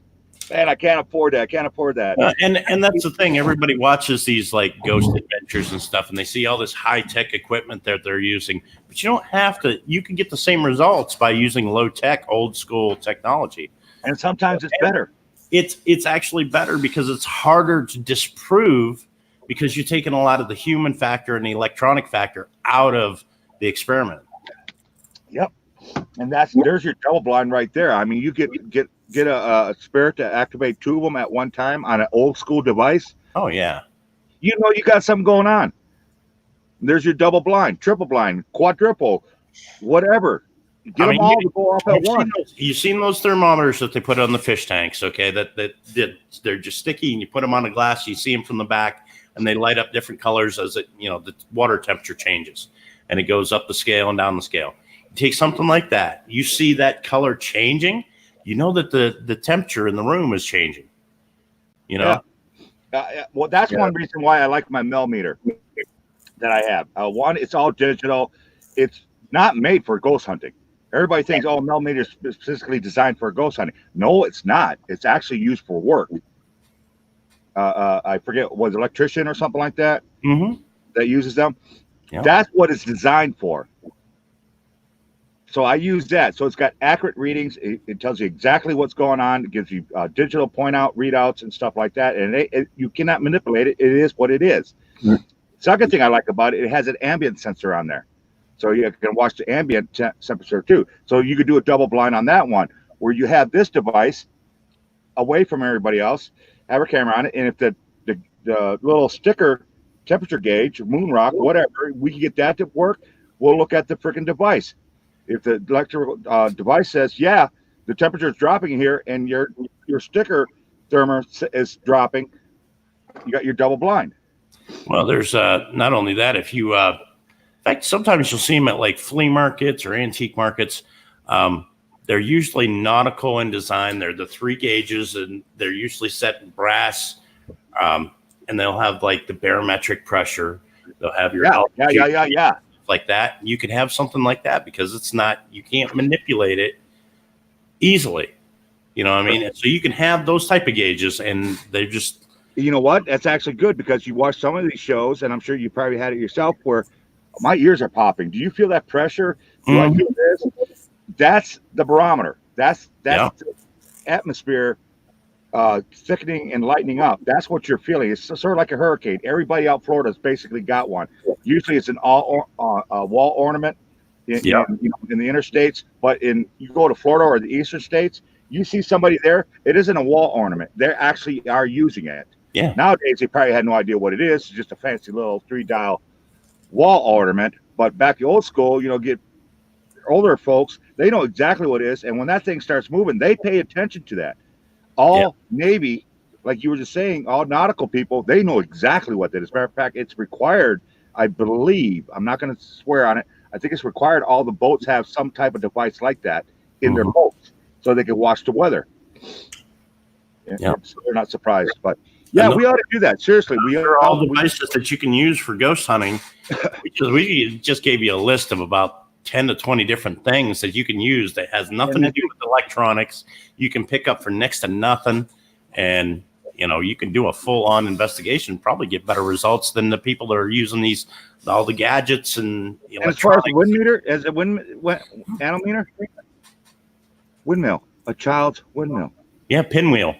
man, I can't afford that. I can't afford that. And that's the thing. Everybody watches these like ghost adventures and stuff, and they see all this high tech equipment that they're using. But you don't have to. You can get the same results by using low tech, old school technology. And sometimes it's better. It's actually better because it's harder to disprove because you're taking a lot of the human factor and the electronic factor out of the experiment. Yep. And there's your double blind right there. I mean, you get a spirit to activate 2 of them at one time on an old school device. Oh yeah. You got something going on. There's your double blind, triple blind, quadruple, whatever. Get them all to go off at once. You've seen those thermometers that they put on the fish tanks, okay? They're just sticky, and you put them on a glass. You see them from the back, and they light up different colors as the water temperature changes, and it goes up the scale and down the scale. You take something like that, you see that color changing. You know that the temperature in the room is changing. You know. Yeah. Well, that's one reason why I like my millimeter that I have. One, it's all digital. It's not made for ghost hunting. Everybody thinks, oh, millimeter is specifically designed for ghost hunting. No, it's not. It's actually used for work. I forget, was electrician or something like that that uses them. Yeah. That's what it's designed for. So I use that. So it's got accurate readings. It tells you exactly what's going on. It gives you digital point out readouts and stuff like that. And you cannot manipulate it. It is what it is. Second thing I like about it, it has an ambient sensor on there. So you can watch the ambient temperature too. So you could do a double blind on that one, where you have this device away from everybody else, have a camera on it, and if the little sticker temperature gauge, moon rock, whatever, we can get that to work, we'll look at the freaking device. If the electrical device says, yeah, the temperature is dropping here, and your sticker thermometer is dropping, you got your double blind. Well, there's not only that, if you in fact, sometimes you'll see them at like flea markets or antique markets. They're usually nautical in design. They're the 3 gauges, and they're usually set in brass. And they'll have like the barometric pressure. They'll have your yeah, like that. You can have something like that because it's not, you can't manipulate it easily. You know what I mean? So you can have those type of gauges, and they're just. You know what? That's actually good, because you watch some of these shows, and I'm sure you probably had it yourself, where my ears are popping. Do you feel that pressure? Do I feel this? That's the barometer. That's the atmosphere thickening and lightening up. That's what you're feeling. It's sort of like a hurricane. Everybody out Florida's basically got one. Usually it's an wall ornament in the interstates, but you go to Florida or the eastern states, you see somebody there, it isn't a wall ornament. They actually are using it. Yeah. Nowadays, they probably had no idea what it is. It's just a fancy little 3-dial wall ornament. But back in old school, get older folks, they know exactly what it is. And when that thing starts moving, they pay attention to that. All Navy, like you were just saying, all nautical people, they know exactly what that is. As a matter of fact, it's required, I believe, I'm not going to swear on it, I think it's required all the boats have some type of device like that in their boats so they can watch the weather. So they're not surprised. But we ought to do that. Seriously, we are all devices that you can use for ghost hunting. We just gave you a list of about 10 to 20 different things that you can use that has nothing to do with electronics. You can pick up for next to nothing, and you can do a full-on investigation, probably get better results than the people that are using all the gadgets and as far as the wind meter, as a anemometer, windmill, a child's windmill. Yeah, pinwheel.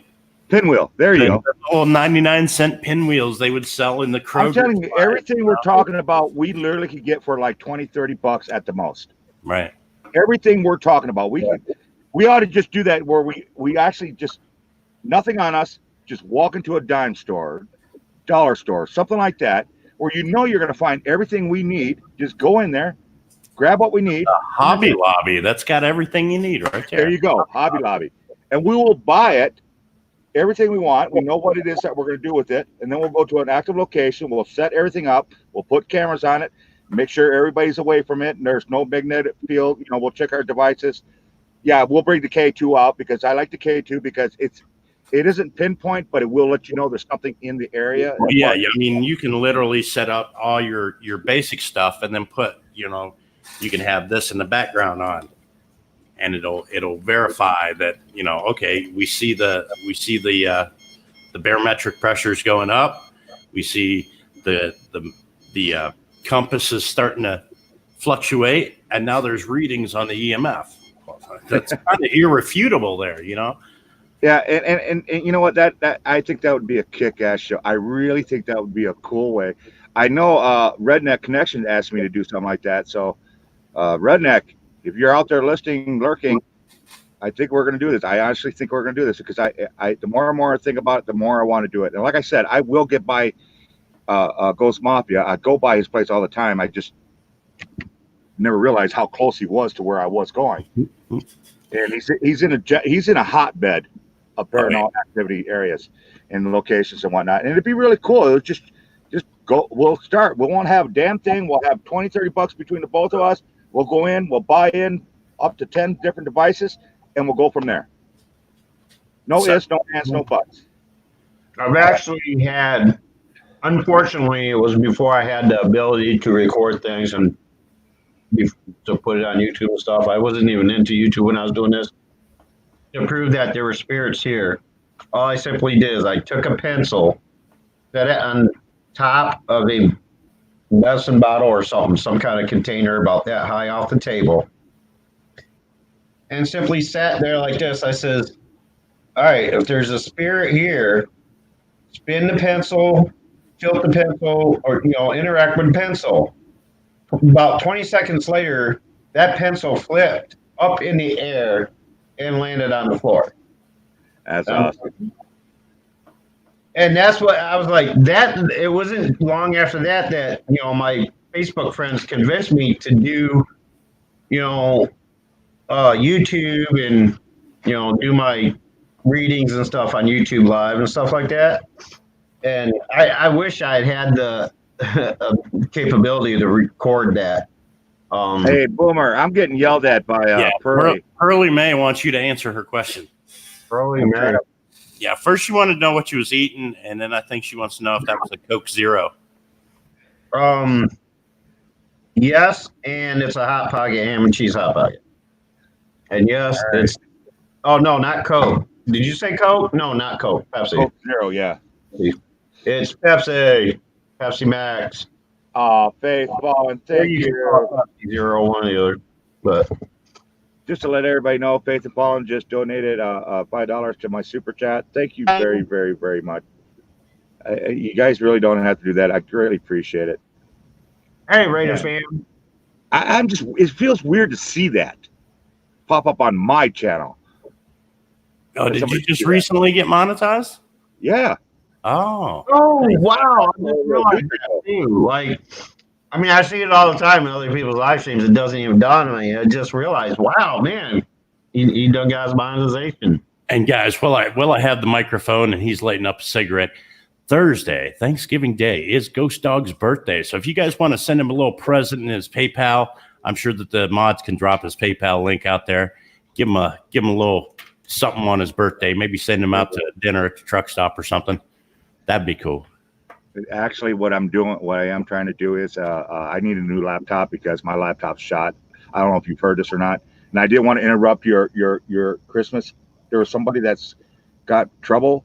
There you go. Oh, 99-cent pinwheels they would sell in the Kroger. I'm telling you, everything we're talking about, we literally could get for like $20-$30 at the most. Right. Everything we're talking about, we ought to just do that, where we actually just nothing on us, just walk into a dime store, dollar store, something like that, where you're going to find everything we need. Just go in there, grab what we need. Hobby Lobby, that's got everything you need right there. There you go, Hobby Lobby, and we will buy it. Everything we want, we know what it is that we're going to do with it, and then we'll go to an active location. We'll set everything up. We'll put cameras on it, make sure everybody's away from it, and there's no magnetic field. We'll check our devices. Yeah, we'll bring the K2 out, because I like the K2 because it isn't pinpoint, but it will let you know there's something in the area. Well, yeah, I mean, you can literally set up all your basic stuff, and then put, you can have this in the background on. And it'll verify that okay, we see the barometric pressures going up, we see the compass is starting to fluctuate, and now there's readings on the EMF. That's kind of irrefutable there, Yeah, and you know what, that I think that would be a kick-ass show. I really think that would be a cool way. I know Redneck Connection asked me to do something like that, so Redneck, if you're out there lurking, I think we're going to do this. I honestly think we're going to do this, because I the more and more I think about it, the more I want to do it. And like I said, I will get by Ghost Mafia. I go by his place all the time. I just never realized how close he was to where I was going. And he's in a hotbed of paranormal activity areas and locations and whatnot. And it'd be really cool. It would just go. We'll start. We won't have a damn thing. We'll have $20-$30 between the both of us. We'll go in. We'll buy in up to 10 different devices, and we'll go from there. No ifs, no ands, no buts. I've actually had, unfortunately, it was before I had the ability to record things and to put it on YouTube and stuff. I wasn't even into YouTube when I was doing this. To prove that there were spirits here, all I simply did is I took a pencil, set it on top of a medicine bottle or something, some kind of container about that high off the table, and simply sat there like this. I says, all right, if there's a spirit here, spin the pencil, tilt the pencil, or interact with the pencil. About 20 seconds later, that pencil flipped up in the air and landed on the floor. That's awesome. And that's what I was like, that it wasn't long after that my Facebook friends convinced me to do YouTube and do my readings and stuff on YouTube Live and stuff like that. And I wish I had the capability to record that. Hey, Boomer, I'm getting yelled at by Pearly. Pearly May wants you to answer her question. Pearly May. Yeah, first she wanted to know what you was eating, and then I think she wants to know if that was a Coke Zero. Yes, and it's a Hot Pocket, ham and cheese Hot Pocket. And yes, it's. Oh no, not Coke. Did you say Coke? No, not Coke. Pepsi. Coke Zero, yeah. It's Pepsi. Pepsi Max. Faith, Ball, and thank you. Pepsi Zero, one or the other. But just to let everybody know, Faith and Paulin just donated $5 to my super chat. Thank you very, very, very much. You guys really don't have to do that. I greatly appreciate it. Hey, Raider fam. I'm just. It feels weird to see that pop up on my channel. Oh, did you just recently get monetized? Yeah. Oh. Oh wow! I didn't realize that too. Like, I mean, I see it all the time in other people's live streams. It doesn't even dawn on me. I just realized, wow, man, he done got his monetization. And guys, while I have the microphone and he's lighting up a cigarette, Thursday, Thanksgiving Day, is Ghost Dog's birthday. So if you guys want to send him a little present in his PayPal, I'm sure that the mods can drop his PayPal link out there. Give him a little something on his birthday. Maybe send him out to dinner at the truck stop or something. That'd be cool. Actually, what I am trying to do is I need a new laptop because my laptop's shot. I don't know if you've heard this or not. And I didn't want to interrupt your Christmas. There was somebody that's got trouble,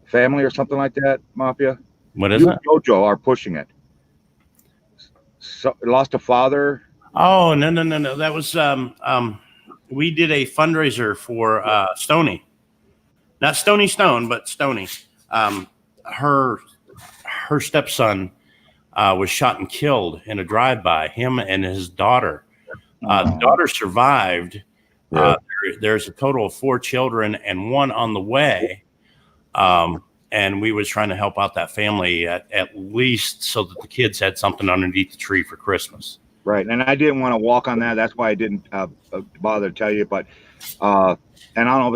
family or something like that, Mafia. What is it? JoJo are pushing it. So, lost a father. Oh, no. That was we did a fundraiser for Stony. Not Stony Stone, but Stony. Her stepson was shot and killed in a drive-by, him and his daughter. The daughter survived. There's a total of 4 children and one on the way. And we was trying to help out that family at least so that the kids had something underneath the tree for Christmas. Right. And I didn't want to walk on that. That's why I didn't bother to tell you. But and I don't know if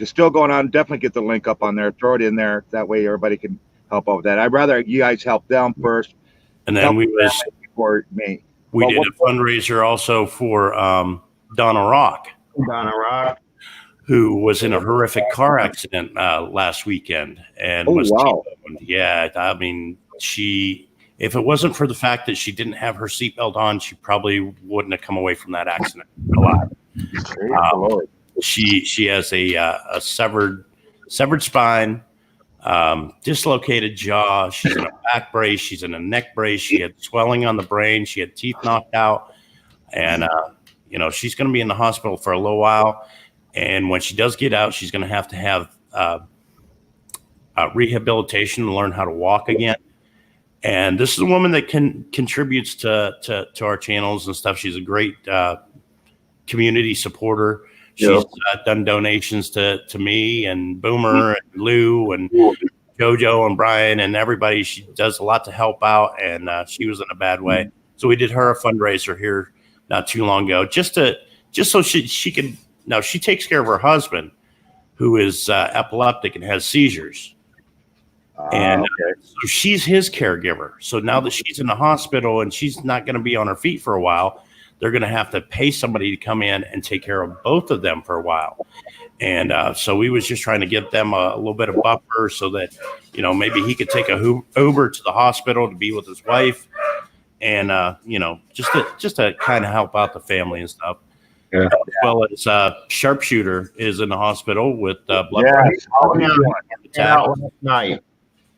it's still going on, definitely get the link up on there, throw it in there. That way everybody can help out with that. I'd rather you guys help them first. And then before me. We did a fundraiser also for Donna Rock. Who was in a horrific car accident last weekend and was T-boned. Yeah, I mean, if it wasn't for the fact that she didn't have her seatbelt on, she probably wouldn't have come away from that accident alive. She has a severed spine, dislocated jaw. She's in a back brace. She's in a neck brace. She had swelling on the brain. She had teeth knocked out, and she's going to be in the hospital for a little while. And when she does get out, she's going to have rehabilitation to learn how to walk again. And this is a woman that contributes to our channels and stuff. She's a great community supporter. She's done donations to me and Boomer and Lou and JoJo and Brian and everybody. She does a lot to help out, and she was in a bad way. So we did her a fundraiser here not too long ago, just so she can. Now she takes care of her husband, who is epileptic and has seizures, and okay. so she's his caregiver. So now that she's in the hospital and she's not going to be on her feet for a while, they're going to have to pay somebody to come in and take care of both of them for a while. And so we was just trying to give them a little bit of buffer so that, maybe he could take a Uber to the hospital to be with his wife, and just to kind of help out the family and stuff. Yeah. As well as Sharpshooter is in the hospital with blood Yes. How Yeah. you doing? Got out last night.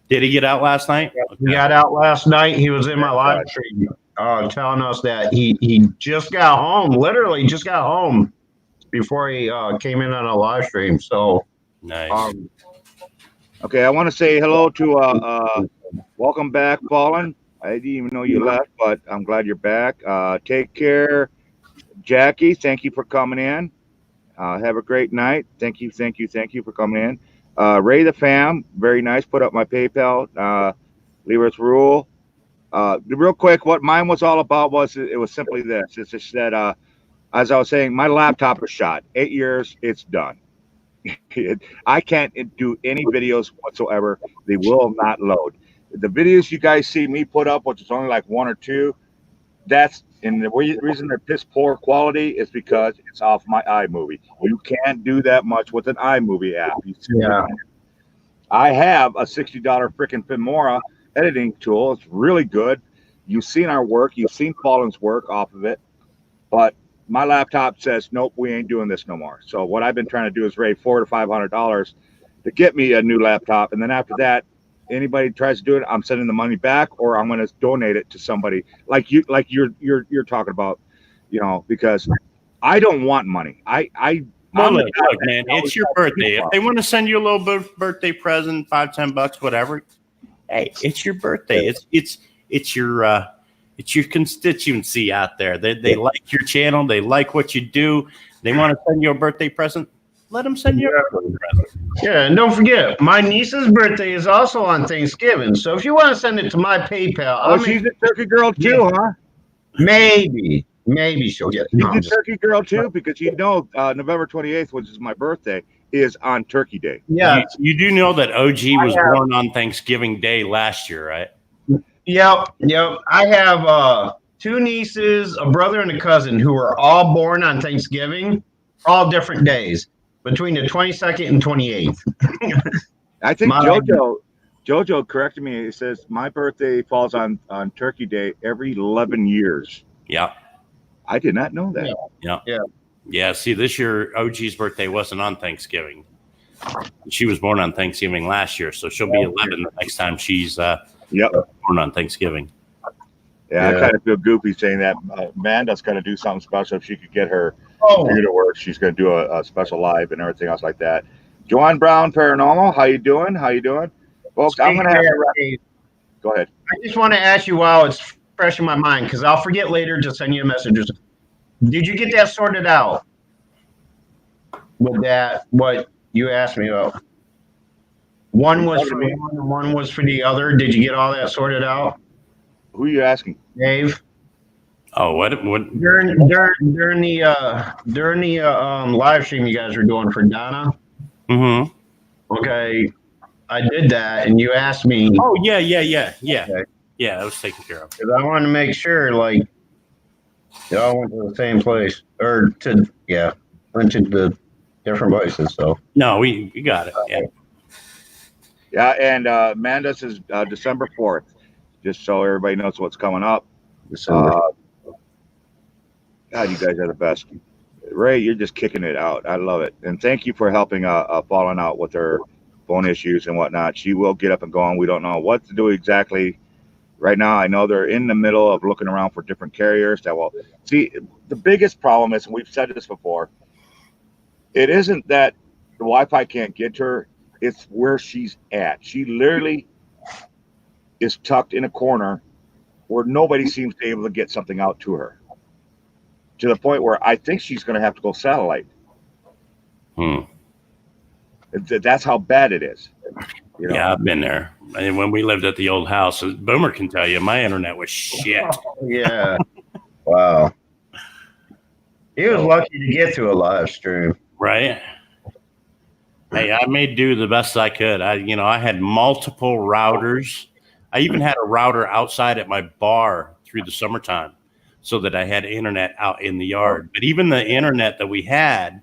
Did he get out last night? He got out last night. He was in my live stream telling us that he just got home, literally just got home before he came in on a live stream. So, Nice. Okay, I want to say hello to welcome back, Fallen. I didn't even know you left, but I'm glad you're back. Take care, Jackie. Thank you for coming in. Have a great night. Thank you for coming in. Ray the Fam, very nice. Put up my PayPal. Lever's Rule. Real quick, what mine was all about was it was simply this. It's just that, as I was saying, my laptop was shot. 8 years, it's done. I can't do any videos whatsoever. They will not load. The videos you guys see me put up, which is only like 1 or 2, and the reason they're piss poor quality is because it's off my iMovie. You can't do that much with an iMovie app. Yeah. I have a $60 freaking Filmora editing tool. It's really good. You've seen our work. You've seen Fallen's work off of it. But my laptop says, nope, we ain't doing this no more. So what I've been trying to do is raise $400 to $500 to get me a new laptop. And then after that, anybody tries to do it, I'm sending the money back, or I'm going to donate it to somebody like you're talking about, because I don't want money. Look, man, it's your birthday. If they want to send you a little birthday present, $5-10, whatever, hey, it's your birthday. It's your constituency out there. They like your channel. They like what you do. They want to send you a birthday present. Let them send you a birthday present. Yeah, and don't forget, my niece's birthday is also on Thanksgiving. So if you want to send it to my PayPal, she's a turkey girl too, huh? Maybe she'll get it. No, She's a turkey girl too, because November 28th, which is my birthday, is on Turkey Day. Yeah. You do know that OG was born on Thanksgiving Day last year, right? Yep. I have 2 nieces, a brother, and a cousin who were all born on Thanksgiving, all different days, between the 22nd and 28th. I think Jojo corrected me. He says my birthday falls on Turkey Day every 11 years. Yeah. I did not know that. Yeah. See, this year OG's birthday wasn't on Thanksgiving. She was born on Thanksgiving last year, so she'll be 11 the next time she's born on Thanksgiving. Yeah, I kind of feel goofy saying that. Amanda's going to do something special. If she could get her computer work, she's going to do a special live and everything else like that. Joanne Brown Paranormal, how you doing? Folks, I'm going to have to go ahead. I just want to ask you while it's fresh in my mind, because I'll forget later to send you a message. Did you get that sorted out? With that, what you asked me about? One was for one and one was for the other. Did you get all that sorted out? Who are you asking? Dave? Oh, what? During the live stream you guys were doing for Donna. Mm-hmm. Okay, I did that, and you asked me. Oh yeah. Okay. Yeah, that was taken care of. Because I wanted to make sure, like, y'all went to the same place, went to the different places. So no, we got it. Yeah. Yeah, and Amanda's is December 4th, just so everybody knows what's coming up. December. God, you guys are the best. Ray, you're just kicking it out. I love it. And thank you for helping Fallen out with her phone issues and whatnot. She will get up and go on. We don't know what to do exactly right now. I know they're in the middle of looking around for different carriers that will see. The biggest problem is, and we've said this before, it isn't that the Wi-Fi can't get to her. It's where she's at. She literally is tucked in a corner where nobody seems to be able to get something out to her, to the point where I think she's going to have to go satellite. That's how bad it is. Yeah, I've been there. And when we lived at the old house, Boomer can tell you, my internet was shit. Yeah. Wow. He was lucky to get to a live stream. Right. Hey, I made do the best I could. I had multiple routers. I even had a router outside at my bar through the summertime so that I had internet out in the yard. But even the internet that we had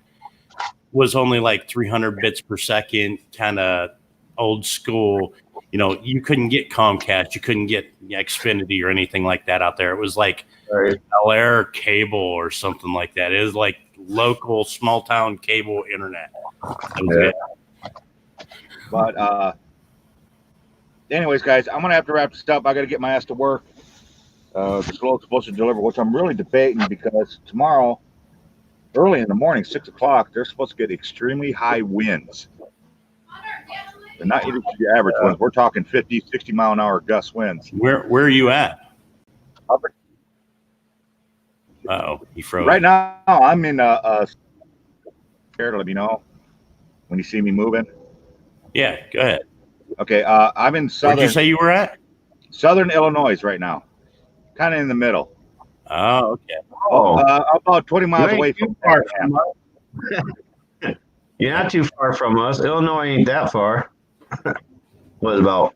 was only like 300 bits per second, kind of old school. You couldn't get Comcast, you couldn't get Xfinity or anything like that out there. It was like Bel Air cable or something like that. It was like local small town cable internet. But anyways, guys, I'm gonna have to wrap this up. I gotta get my ass to work. The slow's supposed to deliver, which I'm really debating because tomorrow, early in the morning, 6 o'clock, they're supposed to get extremely high winds. They're not even the average winds. We're talking 50, 60 mile an hour gust winds. Where are you at? Uh-oh, he froze. Right now, I'm in here to let me know when you see me moving. Yeah, go ahead. Okay, I'm in Where'd you say you were at? Southern Illinois right now, kind of in the middle. Oh, okay. About 20 miles away from us. You're not too far from us. Illinois ain't that far. What, about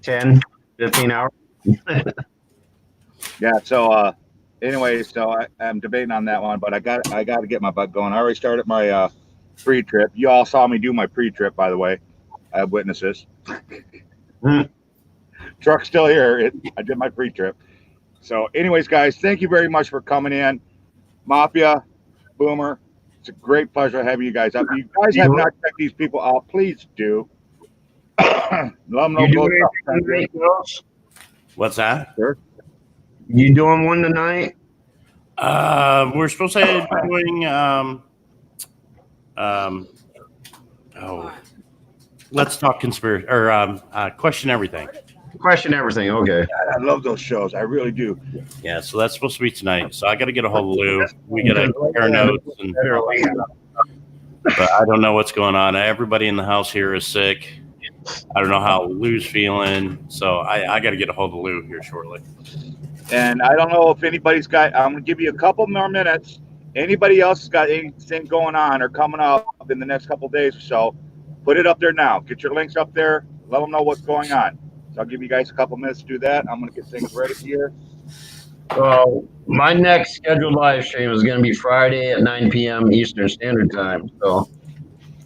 10, 15 hours? Yeah, so anyway, so I'm debating on that one, but I got to get my butt going. I already started my pre-trip. You all saw me do my pre-trip, by the way. I have witnesses. Truck's still here. I did my pre-trip. So anyways, guys, thank you very much for coming in. Mafia, Boomer, it's a great pleasure having you guys up. If you guys have not checked these people out, please do. Let them know. What's that? Sure. You doing one tonight? We're supposed to be doing let's talk conspiracy or question everything. Question everything. Okay. I love those shows. I really do. Yeah, so that's supposed to be tonight. So I got to get a hold of Lou. We got to compare notes, but I don't know what's going on. Everybody in the house here is sick. I don't know how Lou's feeling, so I got to get a hold of Lou here shortly. And I don't know if anybody's got. I'm gonna give you a couple more minutes. Anybody else has got anything going on or coming up in the next couple of days or so? Put it up there now. Get your links up there. Let them know what's going on. So I'll give you guys a couple minutes to do that. I'm going to get things ready here. My next scheduled live stream is going to be Friday at 9 p.m. Eastern Standard Time. So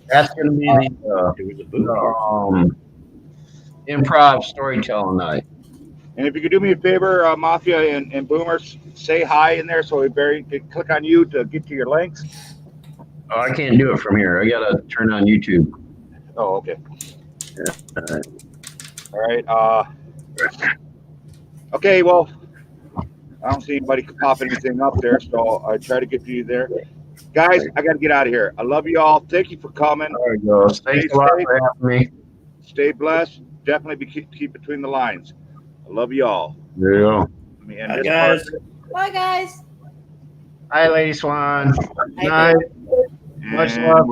that's going to be the improv storytelling night. And if you could do me a favor, Mafia and Boomers, say hi in there so we can click on you to get to your links. Oh, I can't do it from here. I got to turn on YouTube. Oh, okay. Yeah. All right. Okay, well, I don't see anybody pop anything up there, so I try to get you there. Guys, I got to get out of here. I love you all. Thank you for coming. There you go. Thanks a lot for having me. Stay blessed. Definitely keep between the lines. I love you all. There you go. Bye, guys. Bye, guys. Hi, Lady Swan. Hi, Night. Much love.